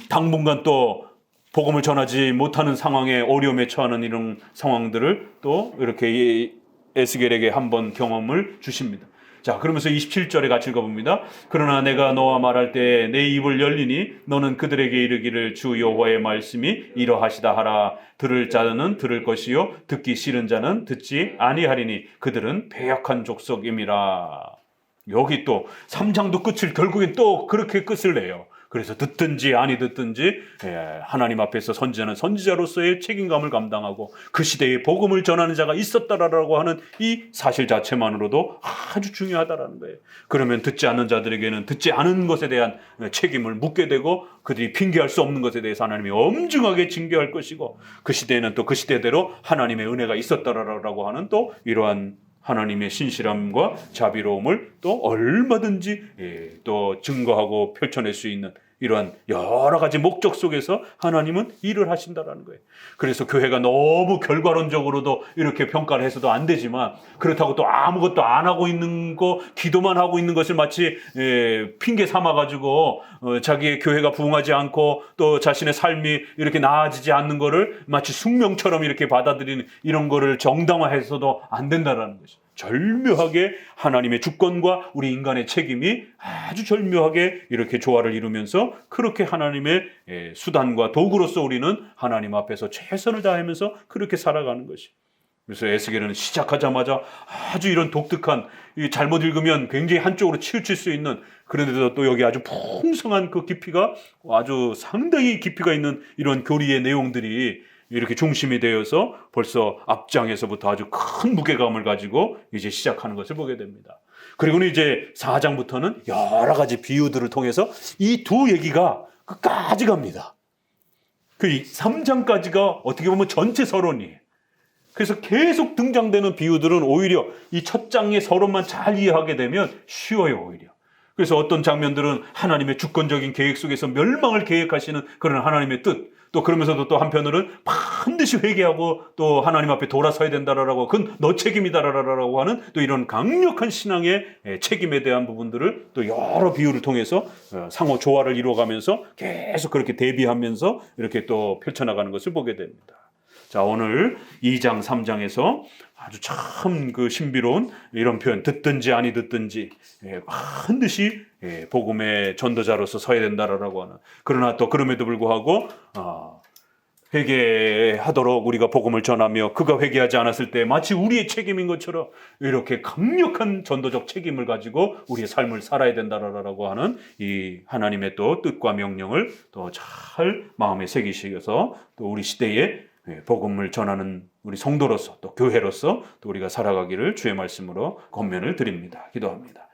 당분간 또 복음을 전하지 못하는 상황에 어려움에 처하는 이런 상황들을 또 이렇게 에스겔에게 한번 경험을 주십니다. 자, 그러면서 27절에 같이 읽어봅니다. 그러나 내가 너와 말할 때 내 입을 열리니 너는 그들에게 이르기를 주 여호와의 말씀이 이러하시다 하라. 들을 자는 들을 것이요 듣기 싫은 자는 듣지 아니하리니 그들은 패역한 족속임이라. 여기 또 3장도 끝을 결국엔 또 그렇게 끝을 내요. 그래서 듣든지 아니 듣든지 하나님 앞에서 선지자는 선지자로서의 책임감을 감당하고 그 시대에 복음을 전하는 자가 있었다라고 하는 이 사실 자체만으로도 아주 중요하다라는 거예요. 그러면 듣지 않는 자들에게는 듣지 않은 것에 대한 책임을 묻게 되고 그들이 핑계할 수 없는 것에 대해서 하나님이 엄중하게 징계할 것이고 그 시대에는 또 그 시대대로 하나님의 은혜가 있었다라고 하는 또 이러한 하나님의 신실함과 자비로움을 또 얼마든지 또 증거하고 펼쳐낼 수 있는 이러한 여러 가지 목적 속에서 하나님은 일을 하신다라는 거예요. 그래서 교회가 너무 결과론적으로도 이렇게 평가를 해서도 안 되지만 그렇다고 또 아무것도 안 하고 있는 거, 기도만 하고 있는 것을 마치 핑계 삼아가지고 자기의 교회가 부흥하지 않고 또 자신의 삶이 이렇게 나아지지 않는 거를 마치 숙명처럼 이렇게 받아들이는 이런 거를 정당화해서도 안 된다라는 것이죠. 절묘하게 하나님의 주권과 우리 인간의 책임이 아주 절묘하게 이렇게 조화를 이루면서 그렇게 하나님의 수단과 도구로서 우리는 하나님 앞에서 최선을 다하면서 그렇게 살아가는 것이. 그래서 에스겔은 시작하자마자 아주 이런 독특한, 잘못 읽으면 굉장히 한쪽으로 치우칠 수 있는, 그런데도 또 여기 아주 풍성한 그 깊이가, 아주 상당히 깊이가 있는 이런 교리의 내용들이 이렇게 중심이 되어서 벌써 앞장에서부터 아주 큰 무게감을 가지고 이제 시작하는 것을 보게 됩니다. 그리고는 이제 4장부터는 여러 가지 비유들을 통해서 이 두 얘기가 끝까지 갑니다. 그 3장까지가 어떻게 보면 전체 서론이에요. 그래서 계속 등장되는 비유들은 오히려 이 첫 장의 서론만 잘 이해하게 되면 쉬워요, 오히려. 그래서 어떤 장면들은 하나님의 주권적인 계획 속에서 멸망을 계획하시는 그런 하나님의 뜻, 또 그러면서도 또 한편으로는 반드시 회개하고 또 하나님 앞에 돌아서야 된다라고, 그건 너 책임이다라고 하는 또 이런 강력한 신앙의 책임에 대한 부분들을 또 여러 비유를 통해서 상호 조화를 이루어가면서 계속 그렇게 대비하면서 이렇게 또 펼쳐나가는 것을 보게 됩니다. 자, 오늘 2장, 3장에서 아주 참 그 신비로운 이런 표현, 듣든지 아니 듣든지 반드시 복음의 전도자로서 서야 된다라고 하는, 그러나 또 그럼에도 불구하고 회개하도록 우리가 복음을 전하며 그가 회개하지 않았을 때 마치 우리의 책임인 것처럼 이렇게 강력한 전도적 책임을 가지고 우리의 삶을 살아야 된다라고 하는 이 하나님의 또 뜻과 명령을 또 잘 마음에 새기시어서 또 우리 시대에 복음을 전하는 우리 성도로서 또 교회로서 또 우리가 살아가기를 주의 말씀으로 권면을 드립니다. 기도합니다.